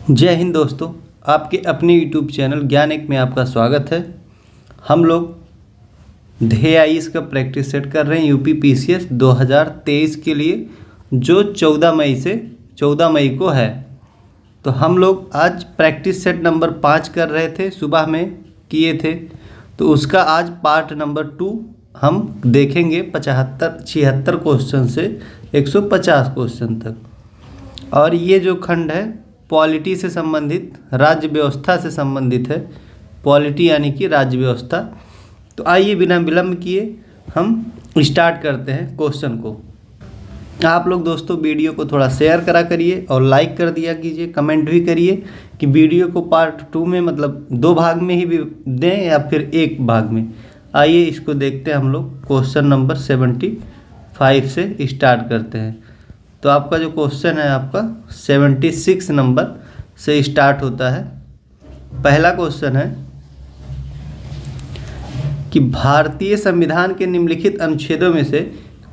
जय हिंद दोस्तों, आपके अपने यूट्यूब चैनल ज्ञान एक में आपका स्वागत है। हम लोग ध्येय आईएएस का प्रैक्टिस सेट कर रहे हैं यूपी पीसीएस 2023 के लिए, जो 14 मई को है। तो हम लोग आज प्रैक्टिस सेट नंबर 5 कर रहे थे, सुबह में किए थे। तो उसका आज पार्ट नंबर 2 हम देखेंगे 76 क्वेश्चन से 150 क्वेश्चन तक। और ये जो खंड है पॉलिटी से संबंधित, राज्य व्यवस्था से संबंधित है। पॉलिटी यानी कि राज्य व्यवस्था। तो आइए बिना विलंब किए हम स्टार्ट करते हैं क्वेश्चन को। आप लोग दोस्तों वीडियो को थोड़ा शेयर करा करिए और लाइक कर दिया कीजिए, कमेंट भी करिए कि वीडियो को पार्ट 2 में मतलब 2 भाग में ही भी दें या फिर 1 भाग में। आइए इसको देखते हैं हम लोग। क्वेश्चन नंबर 75 से स्टार्ट करते हैं। तो आपका जो क्वेश्चन है आपका 76 नंबर से स्टार्ट होता है। पहला क्वेश्चन है कि भारतीय संविधान के निम्नलिखित अनुच्छेदों में से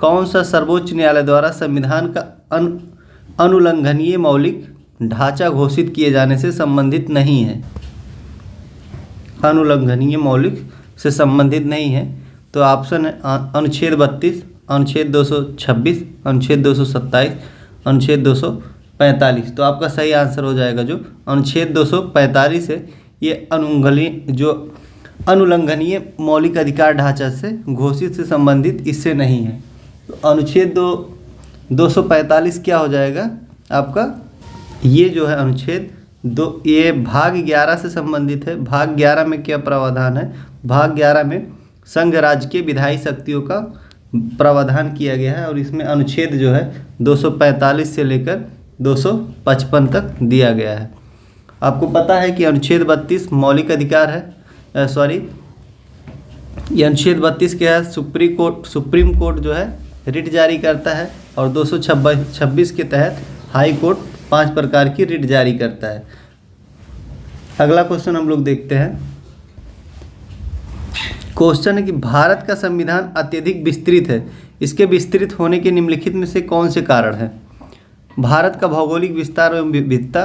कौन सा सर्वोच्च न्यायालय द्वारा संविधान का अनुल्लंघनीय मौलिक ढांचा घोषित किए जाने से संबंधित नहीं है। अनुल्लंघनीय मौलिक से संबंधित नहीं है। तो ऑप्शन है अनुच्छेद 32, अनुच्छेद 226, अनुच्छेद 227, अनुच्छेद 245। तो आपका सही आंसर हो जाएगा जो अनुच्छेद 245 है। ये अनुल्लंघनीय मौलिक अधिकार ढांचा से घोषित से संबंधित इससे नहीं है। तो अनुच्छेद 245 क्या हो जाएगा आपका? ये जो है अनुच्छेद ये भाग 11 से संबंधित है। भाग 11 में क्या प्रावधान है? भाग 11 में संघ राज्य के विधायी शक्तियों का प्रावधान किया गया है और इसमें अनुच्छेद जो है 245 से लेकर 255 तक दिया गया है। आपको पता है कि अनुच्छेद 32 मौलिक अधिकार है। ये अनुच्छेद 32 क्या है? सुप्रीम कोर्ट जो है रिट जारी करता है और 226 के तहत हाई कोर्ट 5 प्रकार की रिट जारी करता है। अगला क्वेश्चन हम लोग देखते हैं। क्वेश्चन है कि भारत का संविधान अत्यधिक विस्तृत है, इसके विस्तृत होने के निम्नलिखित में से कौन से कारण हैं? भारत का भौगोलिक विस्तार एवं विविधता,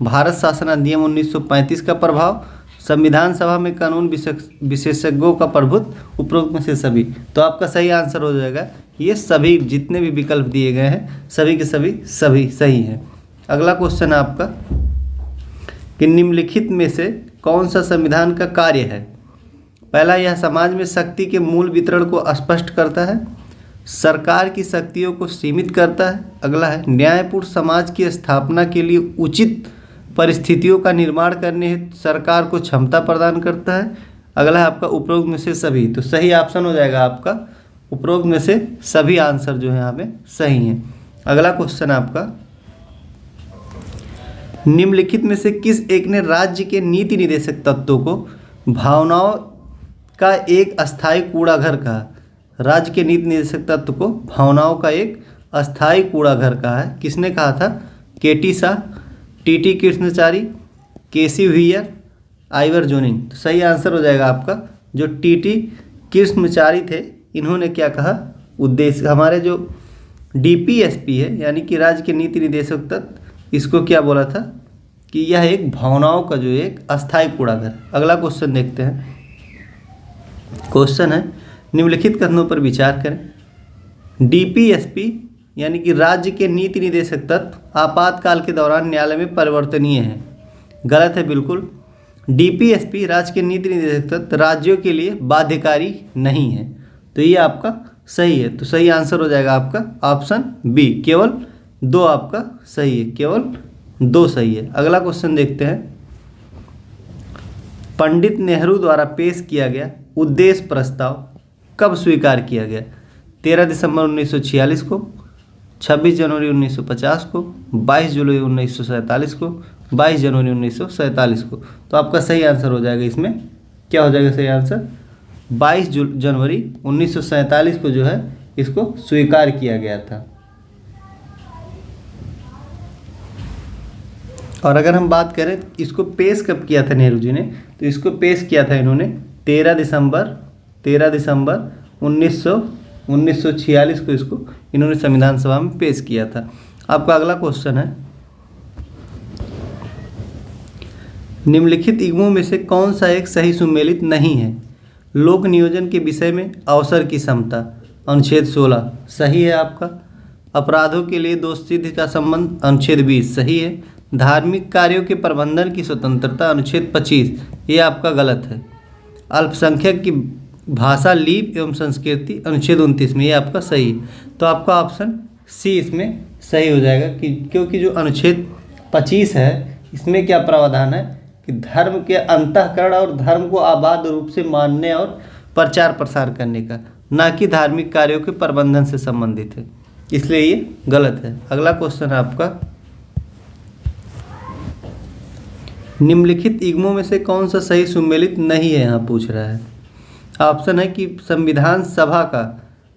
भारत शासन अधिनियम 1935 का प्रभाव, संविधान सभा में कानून विशेषज्ञों का प्रभुत्व, उपरोक्त में से सभी। तो आपका सही आंसर हो जाएगा ये सभी। जितने भी विकल्प दिए गए हैं सभी के सभी सही हैं। अगला क्वेश्चन है आपका कि निम्नलिखित में से कौन सा संविधान का कार्य है? पहला, यह समाज में शक्ति के मूल वितरण को स्पष्ट करता है, सरकार की शक्तियों को सीमित करता है। अगला है न्यायपूर्ण समाज की स्थापना के लिए उचित परिस्थितियों का निर्माण करने हेतु सरकार को क्षमता प्रदान करता है। अगला है आपका उपरोक्त में से सभी। तो सही ऑप्शन हो जाएगा आपका उपरोक्त में से सभी। आंसर जो है यहाँ पे सही है। अगला क्वेश्चन आपका, निम्नलिखित में से किस एक ने राज्य के नीति निर्देशक तत्वों को भावनाओं का एक अस्थायी कूड़ाघर कहा? राज्य के नीति निर्देशक तत्व को भावनाओं का एक अस्थायी कूड़ाघर कहा है। किसने कहा था? केटी शाह, टीटी कृष्णचारी, केसी व्हीयर, आइवर जोनिंग। तो सही आंसर हो जाएगा आपका जो टीटी कृष्णचारी थे, इन्होंने क्या कहा? उद्देश्य हमारे जो डीपीएसपी है यानी कि राज्य के नीति निर्देशक तत्व, इसको क्या बोला था कि यह एक भावनाओं का जो एक अस्थायी कूड़ाघर। अगला क्वेश्चन देखते हैं। क्वेश्चन है निम्नलिखित कथनों पर विचार करें। डीपीएसपी यानी कि राज्य के नीति निर्देशक तत्व आपातकाल के दौरान न्यायालय में परिवर्तनीय है। गलत है बिल्कुल। डीपीएसपी राज्य के नीति निर्देशक तत्व राज्यों के लिए बाध्यकारी नहीं है। तो ये आपका सही है। तो सही आंसर हो जाएगा आपका ऑप्शन बी। केवल 2 आपका सही है, केवल 2 सही है। अगला क्वेश्चन देखते हैं। पंडित नेहरू द्वारा पेश किया गया उद्देश्य प्रस्ताव कब स्वीकार किया गया? 13 दिसंबर 1946 को, 26 जनवरी 1950 को, 22 जुलाई 1947 को, 22 जनवरी 1947 को। तो आपका सही आंसर हो जाएगा इसमें क्या हो जाएगा? सही आंसर 22 जनवरी 1947 को जो है इसको स्वीकार किया गया था। और अगर हम बात करें इसको पेश कब किया था नेहरू जी ने, तो इसको पेश किया था इन्होंने 13 दिसंबर 1946 को इसको इन्होंने संविधान सभा में पेश किया था। आपका अगला क्वेश्चन है निम्नलिखित युग्मों में से कौन सा एक सही सुमेलित नहीं है? लोक नियोजन के विषय में अवसर की समता, अनुच्छेद 16 सही है आपका। अपराधों के लिए दोष सिद्ध का संबंध, अनुच्छेद 20 सही है। धार्मिक कार्यों के प्रबंधन की स्वतंत्रता, अनुच्छेद 25 ये आपका गलत है। अल्पसंख्यक की भाषा, लिपि एवं संस्कृति, अनुच्छेद 29 में ये आपका सही है। तो आपका ऑप्शन सी इसमें सही हो जाएगा क्योंकि जो अनुच्छेद 25 है इसमें क्या प्रावधान है कि धर्म के अंतःकरण और धर्म को आबाद रूप से मानने और प्रचार प्रसार करने का, ना कि धार्मिक कार्यों के प्रबंधन से संबंधित है, इसलिए ये गलत है। अगला क्वेश्चन है आपका, निम्नलिखित युग्मों में से कौन सा सही सुमेलित नहीं है? यहाँ पूछ रहा है। ऑप्शन है कि संविधान सभा का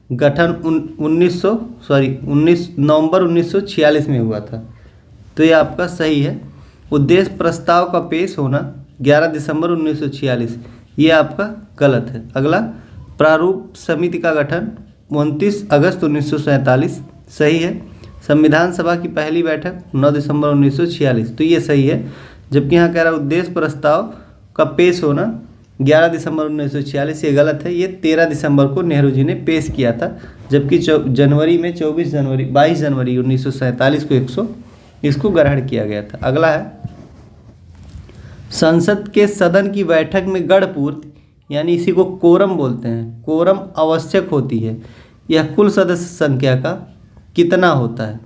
गठन 19 नवंबर 1946 में हुआ था, तो ये आपका सही है। उद्देश्य प्रस्ताव का पेश होना 11 दिसंबर 1946, ये आपका गलत है। अगला, प्रारूप समिति का गठन 29 अगस्त 1947 सही है। संविधान सभा की पहली बैठक 9 दिसंबर 1946, तो ये सही है। जबकि यहाँ कह रहा है उद्देश्य प्रस्ताव का पेश होना 11 दिसंबर 1946, ये गलत है। ये 13 दिसंबर को नेहरू जी ने पेश किया था, जबकि जनवरी में 22 जनवरी 1947 को इसको ग्रहण किया गया था। अगला है, संसद के सदन की बैठक में गढ़पूर्ति यानी इसी को कोरम बोलते हैं, कोरम आवश्यक होती है। यह कुल सदस्य संख्या का कितना होता है?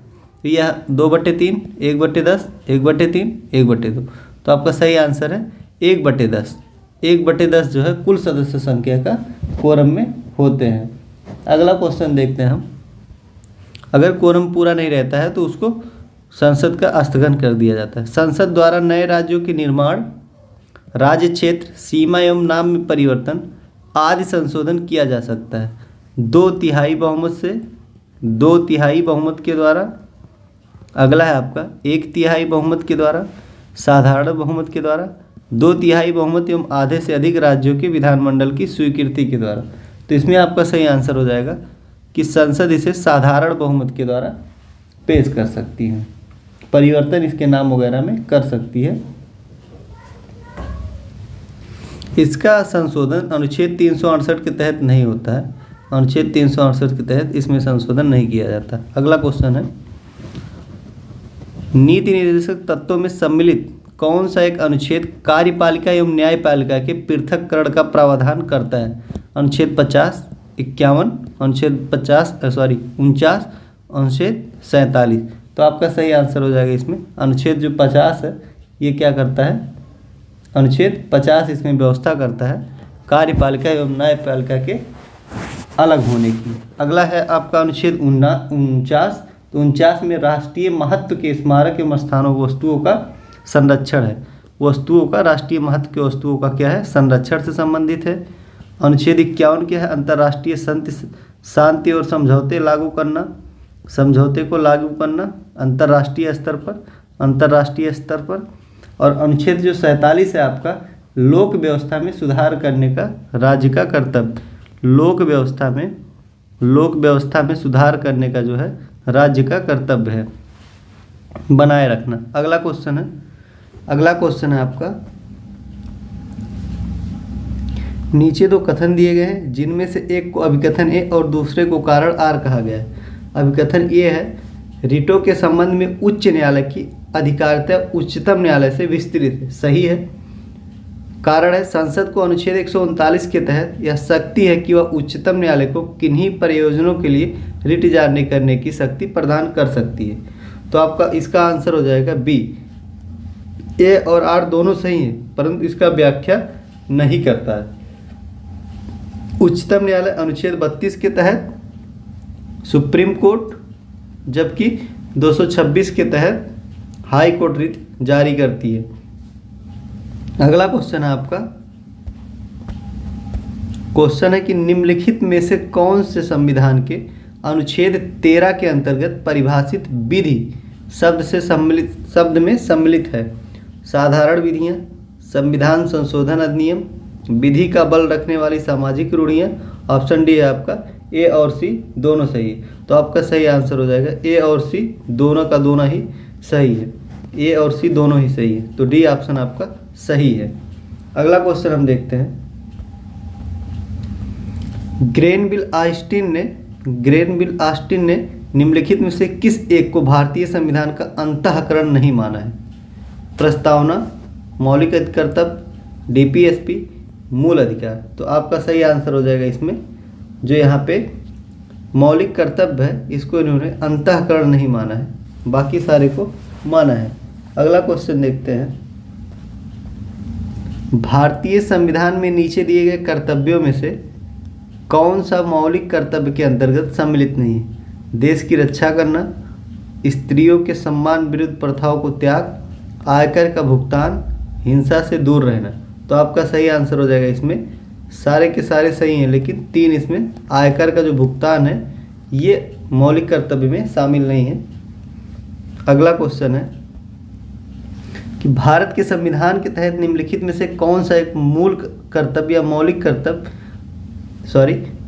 तो यह 2/3, 1/10, 1/3, 1/2। तो आपका सही आंसर है 1/10। 1/10 जो है कुल सदस्य संख्या का कोरम में होते हैं। अगला क्वेश्चन देखते हैं हम। अगर कोरम पूरा नहीं रहता है तो उसको संसद का स्थगन कर दिया जाता है। संसद द्वारा नए राज्यों के निर्माण, राज्य क्षेत्र, सीमा एवं नाम में परिवर्तन आदि संशोधन किया जा सकता है 2/3 बहुमत के द्वारा। अगला है आपका 1/3 बहुमत के द्वारा, साधारण बहुमत के द्वारा, 2/3 बहुमत एवं आधे से अधिक राज्यों के विधानमंडल की स्वीकृति के द्वारा। तो इसमें आपका सही आंसर हो जाएगा कि संसद इसे साधारण बहुमत के द्वारा पेश कर सकती है, परिवर्तन इसके नाम वगैरह में कर सकती है। इसका संशोधन अनुच्छेद 368 के तहत नहीं होता है, अनुच्छेद 368 के तहत इसमें संशोधन नहीं किया जाता। अगला क्वेश्चन है, नीति निर्देशक तत्वों में सम्मिलित कौन सा एक अनुच्छेद कार्यपालिका एवं न्यायपालिका के पृथक्करण का प्रावधान करता है? अनुच्छेद 50, 51, अनुच्छेद 49, अनुच्छेद 47। तो आपका सही आंसर हो जाएगा इसमें अनुच्छेद जो 50 है ये क्या करता है? अनुच्छेद 50 इसमें व्यवस्था करता है कार्यपालिका एवं न्यायपालिका के अलग होने की। अगला है आपका अनुच्छेद 49। तो 49 में राष्ट्रीय महत्व के स्मारक एवं स्थानों वस्तुओं का संरक्षण है। वस्तुओं का, राष्ट्रीय महत्व के वस्तुओं का क्या है? संरक्षण से संबंधित है। अनुच्छेद 51 क्या है? अंतर्राष्ट्रीय शांति और समझौते को लागू करना अंतर्राष्ट्रीय स्तर पर। और अनुच्छेद जो 47 है आपका, लोक व्यवस्था में सुधार करने का राज्य का कर्तव्य। लोक व्यवस्था में सुधार करने का जो है राज्य का कर्तव्य है बनाए रखना। अगला क्वेश्चन है आपका, नीचे दो कथन दिए गए हैं जिनमें से एक को अभिकथन ए और दूसरे को कारण आर कहा गया है। अभिकथन ए है, रिटों के संबंध में उच्च न्यायालय की अधिकारिता उच्चतम न्यायालय से विस्तृत है, सही है। कारण है, संसद को अनुच्छेद 139 के तहत यह शक्ति है कि वह उच्चतम न्यायालय को किन्हीं प्रयोजनों के लिए रिट जारी करने की शक्ति प्रदान कर सकती है। तो आपका इसका आंसर हो जाएगा बी। ए और आर दोनों सही हैं परंतु इसका व्याख्या नहीं करता है। उच्चतम न्यायालय अनुच्छेद 32 के तहत, सुप्रीम कोर्ट जबकि 226 के तहत हाई कोर्ट रिट जारी करती है। अगला क्वेश्चन है आपका, क्वेश्चन है कि निम्नलिखित में से कौन से संविधान के अनुच्छेद 13 के अंतर्गत परिभाषित विधि शब्द में सम्मिलित है? साधारण विधियां, संविधान संशोधन अधिनियम, विधि का बल रखने वाली सामाजिक रूढ़ियां। ऑप्शन डी है आपका ए और सी दोनों सही है। तो आपका सही आंसर हो जाएगा ए और सी दोनों का दोनों ही सही है। ए और सी दोनों ही सही है, तो डी ऑप्शन आपका सही है। अगला क्वेश्चन हम देखते हैं। ग्रेनविल ऑस्टिन ने निम्नलिखित में से किस एक को भारतीय संविधान का अंतःकरण नहीं माना है? प्रस्तावना, मौलिक कर्तव्य, डीपीएसपी, मूल अधिकार। तो आपका सही आंसर हो जाएगा इसमें जो यहाँ पे मौलिक कर्तव्य है इसको इन्होंने अंतःकरण नहीं माना है, बाकी सारे को माना है। अगला क्वेश्चन देखते हैं। भारतीय संविधान में नीचे दिए गए कर्तव्यों में से कौन सा मौलिक कर्तव्य के अंतर्गत सम्मिलित नहीं है? देश की रक्षा करना, स्त्रियों के सम्मान विरुद्ध प्रथाओं को त्याग, आयकर का भुगतान, हिंसा से दूर रहना। तो आपका सही आंसर हो जाएगा इसमें, सारे के सारे सही हैं लेकिन 3 इसमें आयकर का जो भुगतान है ये मौलिक कर्तव्य में शामिल नहीं है। अगला क्वेश्चन है कि भारत के संविधान के तहत निम्नलिखित में से कौन सा एक मूल कर्तव्य या मौलिक कर्तव्य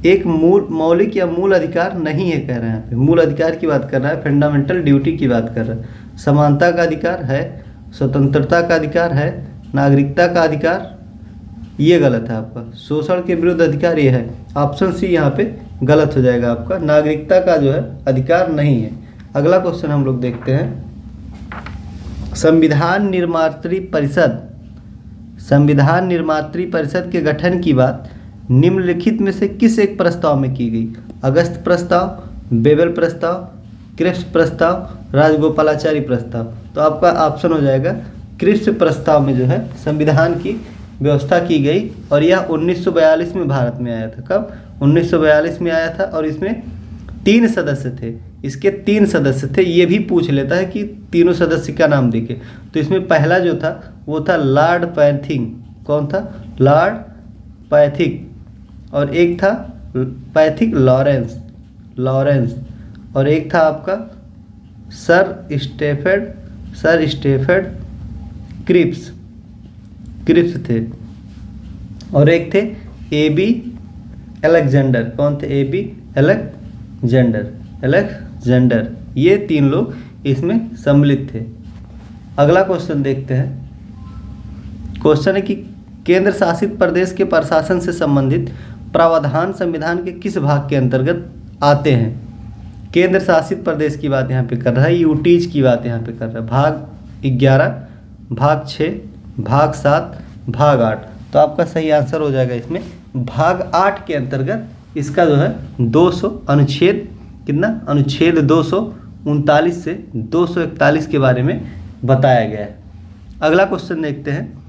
एक मौलिक या मूल अधिकार नहीं है? कह रहे हैं यहाँ पे मूल अधिकार की बात कर रहा है, फंडामेंटल ड्यूटी की बात कर रहा है। समानता का अधिकार है, स्वतंत्रता का अधिकार है, नागरिकता का अधिकार, ये गलत है आपका। शोषण के विरुद्ध अधिकार ये है, ऑप्शन सी यहाँ पे गलत हो जाएगा आपका, नागरिकता का जो है अधिकार नहीं है। अगला क्वेश्चन हम लोग देखते हैं। संविधान निर्मात्री परिषद के गठन की बात निम्नलिखित में से किस एक प्रस्ताव में की गई? अगस्त प्रस्ताव, बेबल प्रस्ताव, क्रिप्स प्रस्ताव, राजगोपालाचारी प्रस्ताव। तो आपका ऑप्शन हो जाएगा क्रिप्स प्रस्ताव में जो है संविधान की व्यवस्था की गई और यह 1942 में भारत में आया था। कब? 1942 में आया था और इसमें 3 सदस्य थे। इसके 3 सदस्य थे, ये भी पूछ लेता है कि तीनों सदस्य का नाम देखे। तो इसमें पहला जो था वो था लॉर्ड पैथिंग। कौन था? Lord Pethick. और एक था पैथिक लॉरेंस और एक था आपका सर स्टेफर्ड क्रिप्स थे और एक थे एबी अलेक्जेंडर। कौन थे? AB Alexander. ये 3 लोग इसमें सम्मिलित थे। अगला क्वेश्चन देखते हैं। क्वेश्चन है कि केंद्र शासित प्रदेश के प्रशासन से संबंधित प्रावधान संविधान के किस भाग के अंतर्गत आते हैं? केंद्र शासित प्रदेश की बात यहाँ पे कर रहा है, यूटीज की बात यहाँ पे कर रहा है। भाग 11, भाग 6, भाग 7, भाग 8। तो आपका सही आंसर हो जाएगा इसमें भाग 8 के अंतर्गत इसका जो है 200 अनुच्छेद अनुच्छेद 239 से 241 के बारे में बताया गया है। अगला क्वेश्चन देखते हैं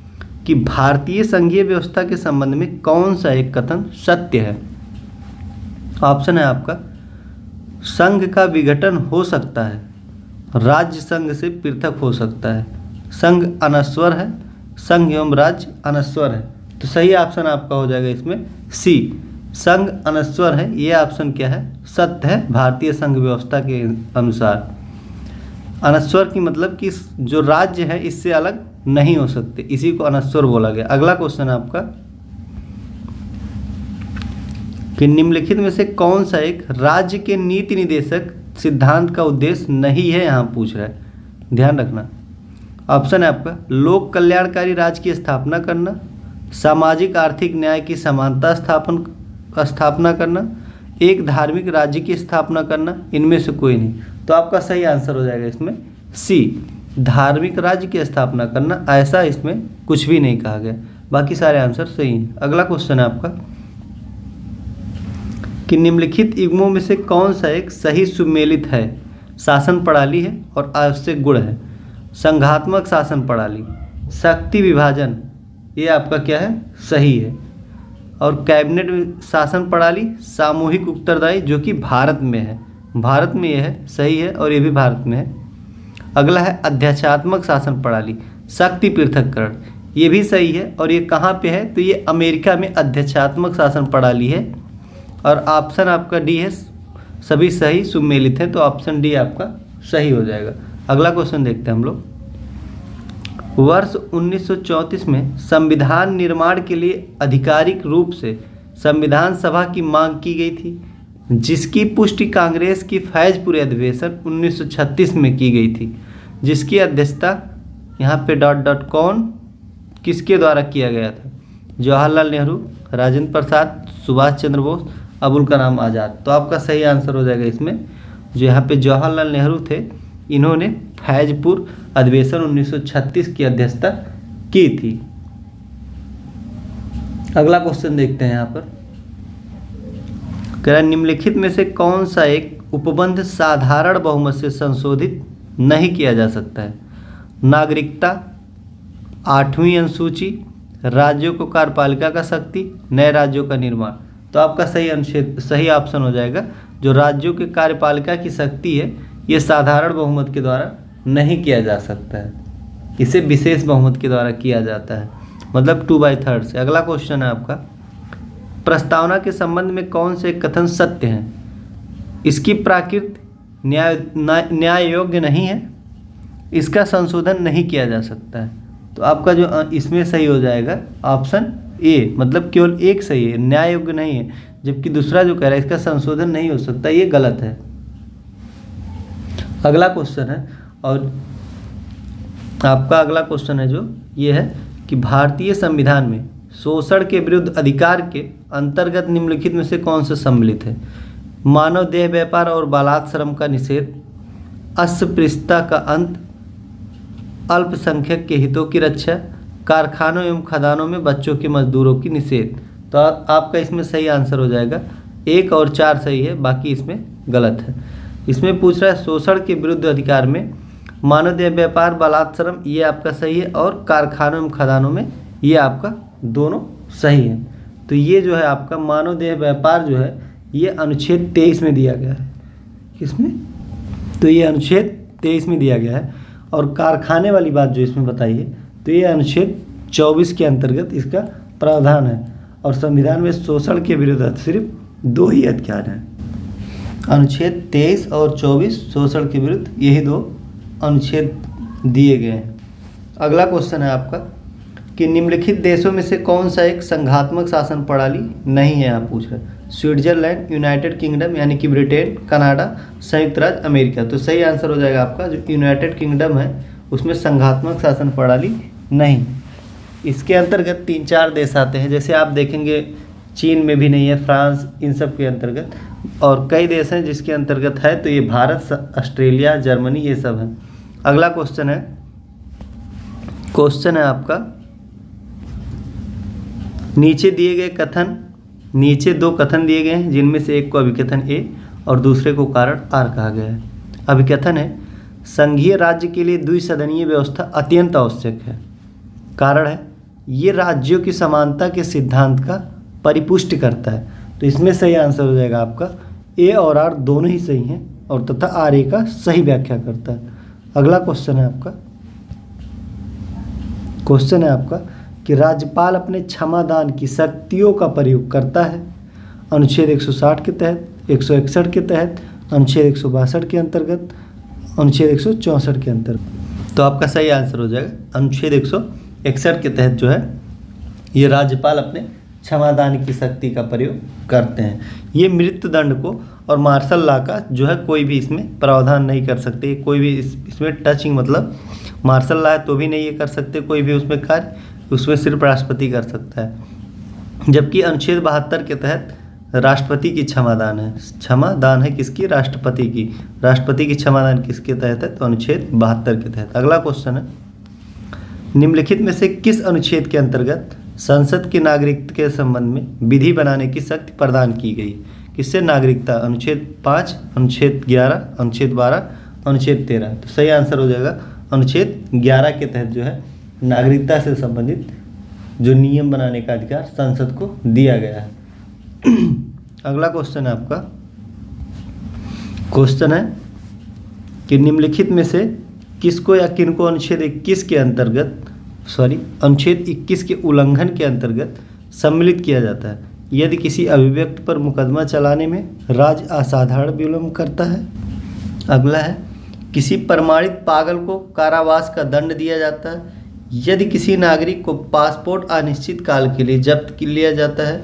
कि भारतीय संघीय व्यवस्था के संबंध में कौन सा एक कथन सत्य है? ऑप्शन है आपका संघ का विघटन हो सकता है, राज्य संघ से पृथक हो सकता है, संघ अनश्वर है, संघ एवं राज्य अनश्वर है। तो सही ऑप्शन आपका हो जाएगा इसमें सी, संघ अनश्वर है। ये ऑप्शन क्या है? सत्य है। भारतीय संघ व्यवस्था के अनुसार अनश्वर की मतलब कि जो राज्य है इससे अलग नहीं हो सकते, इसी को अनश्वर बोला गया। अगला क्वेश्चन है आपका कि निम्नलिखित में से कौन सा एक राज्य के नीति निदेशक सिद्धांत का उद्देश्य नहीं है? यहाँ पूछ रहा है, ध्यान रखना। ऑप्शन है आपका लोक कल्याणकारी राज्य की स्थापना करना, सामाजिक आर्थिक न्याय की समानता स्थापना करना, एक धार्मिक राज्य की स्थापना करना, इनमें से कोई नहीं। तो आपका सही आंसर हो जाएगा इसमें सी, धार्मिक राज्य की स्थापना करना। ऐसा इसमें कुछ भी नहीं कहा गया, बाकी सारे आंसर सही हैं। अगला क्वेश्चन है आपका कि निम्नलिखित युग्मों में से कौन सा एक सही सुमेलित है? शासन प्रणाली है और आवश्यक गुण है। संघात्मक शासन प्रणाली, शक्ति विभाजन, ये आपका क्या है? सही है। और कैबिनेट शासन प्रणाली, सामूहिक उत्तरदायी, जो कि भारत में है, भारत में यह है, सही है और ये भी भारत में है। अगला है अध्यक्षात्मक शासन प्रणाली, शक्ति पृथक्करण, ये भी सही है और ये कहाँ पे है? तो ये अमेरिका में अध्यक्षात्मक शासन प्रणाली है। और ऑप्शन आपका डी है, सभी सही सुमेलित हैं, तो ऑप्शन डी आपका सही हो जाएगा। अगला क्वेश्चन देखते हैं हम लोग। वर्ष 1934 में संविधान निर्माण के लिए आधिकारिक रूप से संविधान सभा की मांग की गई थी, जिसकी पुष्टि कांग्रेस की फैजपुरी अधिवेशन 1936 में की गई थी, जिसकी अध्यक्षता यहाँ पे ... कौन किसके द्वारा किया गया था? जवाहरलाल नेहरू, राजेंद्र प्रसाद, सुभाष चंद्र बोस, अबुल कलाम आज़ाद। तो आपका सही आंसर हो जाएगा इसमें जो यहाँ पे जवाहरलाल नेहरू थे, इन्होंने फैजपुर अधिवेशन 1936 की अध्यक्षता की थी। अगला क्वेश्चन देखते हैं यहाँ पर। कह रहा है निम्नलिखित में से कौन सा एक उपबंध साधारण बहुमत से संशोधित नहीं किया जा सकता है? नागरिकता, 8वीं अनुसूची, राज्यों को कार्यपालिका का शक्ति, नए राज्यों का निर्माण। तो आपका सही ऑप्शन हो जाएगा जो राज्यों के कार्यपालिका की शक्ति है, ये साधारण बहुमत के द्वारा नहीं किया जा सकता है, इसे विशेष बहुमत के द्वारा किया जाता है, मतलब 2/3 से। अगला क्वेश्चन है आपका, प्रस्तावना के संबंध में कौन से कथन सत्य हैं? इसकी प्रकृति न्याय योग्य नहीं है, इसका संशोधन नहीं किया जा सकता है। तो आपका जो इसमें सही हो जाएगा ऑप्शन ए, मतलब केवल एक सही है, न्याय योग्य नहीं है, जबकि दूसरा जो कह रहा है इसका संशोधन नहीं हो सकता, ये गलत है। अगला क्वेश्चन है, और आपका अगला क्वेश्चन है जो ये है कि भारतीय संविधान में शोषण के विरुद्ध अधिकार के अंतर्गत निम्नलिखित में से कौन सा सम्मिलित है? मानव देह व्यापार और बालात श्रम का निषेध, अस्पृश्यता का अंत, अल्पसंख्यक के हितों की रक्षा, कारखानों एवं खदानों में बच्चों के मजदूरों की निषेध। तो आपका इसमें सही आंसर हो जाएगा 1 और 4 सही है, बाकी इसमें गलत है। इसमें पूछ रहा है शोषण के विरुद्ध अधिकार में मानव देह व्यापार बालात श्रम, ये आपका सही है, और कारखानों एवं खदानों में ये आपका दोनों सही है। तो ये जो है आपका मानव देह व्यापार जो है ये अनुच्छेद 23 में दिया गया है। किसमें? तो ये अनुच्छेद 23 में दिया गया है, और कारखाने वाली बात जो इसमें बताई है तो ये अनुच्छेद 24 के अंतर्गत इसका प्रावधान है। और संविधान में शोषण के विरुद्ध सिर्फ 2 ही अधिकार हैं, अनुच्छेद 23 और 24, शोषण के विरुद्ध यही 2 अनुच्छेद दिए गए हैं। अगला क्वेश्चन है आपका कि निम्नलिखित देशों में से कौन सा एक संघात्मक शासन प्रणाली नहीं है? आप पूछ रहे हैं स्विट्जरलैंड, यूनाइटेड किंगडम यानी कि ब्रिटेन, कनाडा, संयुक्त राज्य अमेरिका। तो सही आंसर हो जाएगा आपका जो यूनाइटेड किंगडम है उसमें संघात्मक शासन प्रणाली नहीं। इसके अंतर्गत 3-4 देश आते हैं, जैसे आप देखेंगे चीन में भी नहीं है, फ्रांस, इन सब के अंतर्गत, और कई देश हैं जिसके अंतर्गत है, तो ये भारत, ऑस्ट्रेलिया, जर्मनी, ये सब हैं। अगला क्वेश्चन है आपका नीचे दिए गए कथन, नीचे 2 कथन दिए गए हैं जिनमें से एक को अभिकथन ए और दूसरे को कारण आर कहा गया है। अभिकथन है संघीय राज्य के लिए द्विसदनीय व्यवस्था अत्यंत आवश्यक है। कारण है ये राज्यों की समानता के सिद्धांत का परिपुष्टि करता है। तो इसमें सही आंसर हो जाएगा आपका ए और आर दोनों ही सही हैं, और तथा आर ए का सही व्याख्या करता है। अगला क्वेश्चन है आपका कि राज्यपाल अपने क्षमादान की शक्तियों का प्रयोग करता है अनुच्छेद 160 के तहत, 161 के तहत, अनुच्छेद 162 के अंतर्गत, अनुच्छेद 164 के अंतर्गत। तो आपका सही आंसर हो जाएगा अनुच्छेद 161 के तहत जो है ये राज्यपाल अपने क्षमादान की शक्ति का प्रयोग करते हैं। ये मृत्यु दंड को और मार्शल लॉ का जो है कोई भी इसमें प्रावधान नहीं कर सकते, कोई भी इसमें टचिंग, मतलब मार्शल लॉ है तो भी नहीं ये कर सकते कोई भी उसमें कार्य, उसमें सिर्फ राष्ट्रपति कर सकता है। जबकि अनुच्छेद 72 के तहत राष्ट्रपति की क्षमादान है, क्षमादान है किसकी? राष्ट्रपति की। राष्ट्रपति की क्षमादान किसके तहत है? तो अनुच्छेद 72 के तहत। अगला क्वेश्चन है निम्नलिखित में से किस अनुच्छेद के अंतर्गत संसद के नागरिकता के संबंध में विधि बनाने की शक्ति प्रदान की गई? किससे? नागरिकता, अनुच्छेद 5, अनुच्छेद 11, अनुच्छेद 12, अनुच्छेद 13। तो सही आंसर हो जाएगा अनुच्छेद 11 के तहत जो है नागरिकता से संबंधित जो नियम बनाने का अधिकार संसद को दिया गया है। अगला क्वेश्चन है आपका, क्वेश्चन है कि निम्नलिखित में से किसको या किनको अनुच्छेद 21 के अंतर्गत अनुच्छेद 21 के उल्लंघन के अंतर्गत सम्मिलित किया जाता है यदि किसी अभिव्यक्ति पर मुकदमा चलाने में राज्य असाधारण विलंब करता है। अगला है किसी प्रमाणित पागल को कारावास का दंड दिया जाता है यदि किसी नागरिक को पासपोर्ट अनिश्चित काल के लिए जब्त कर लिया जाता है।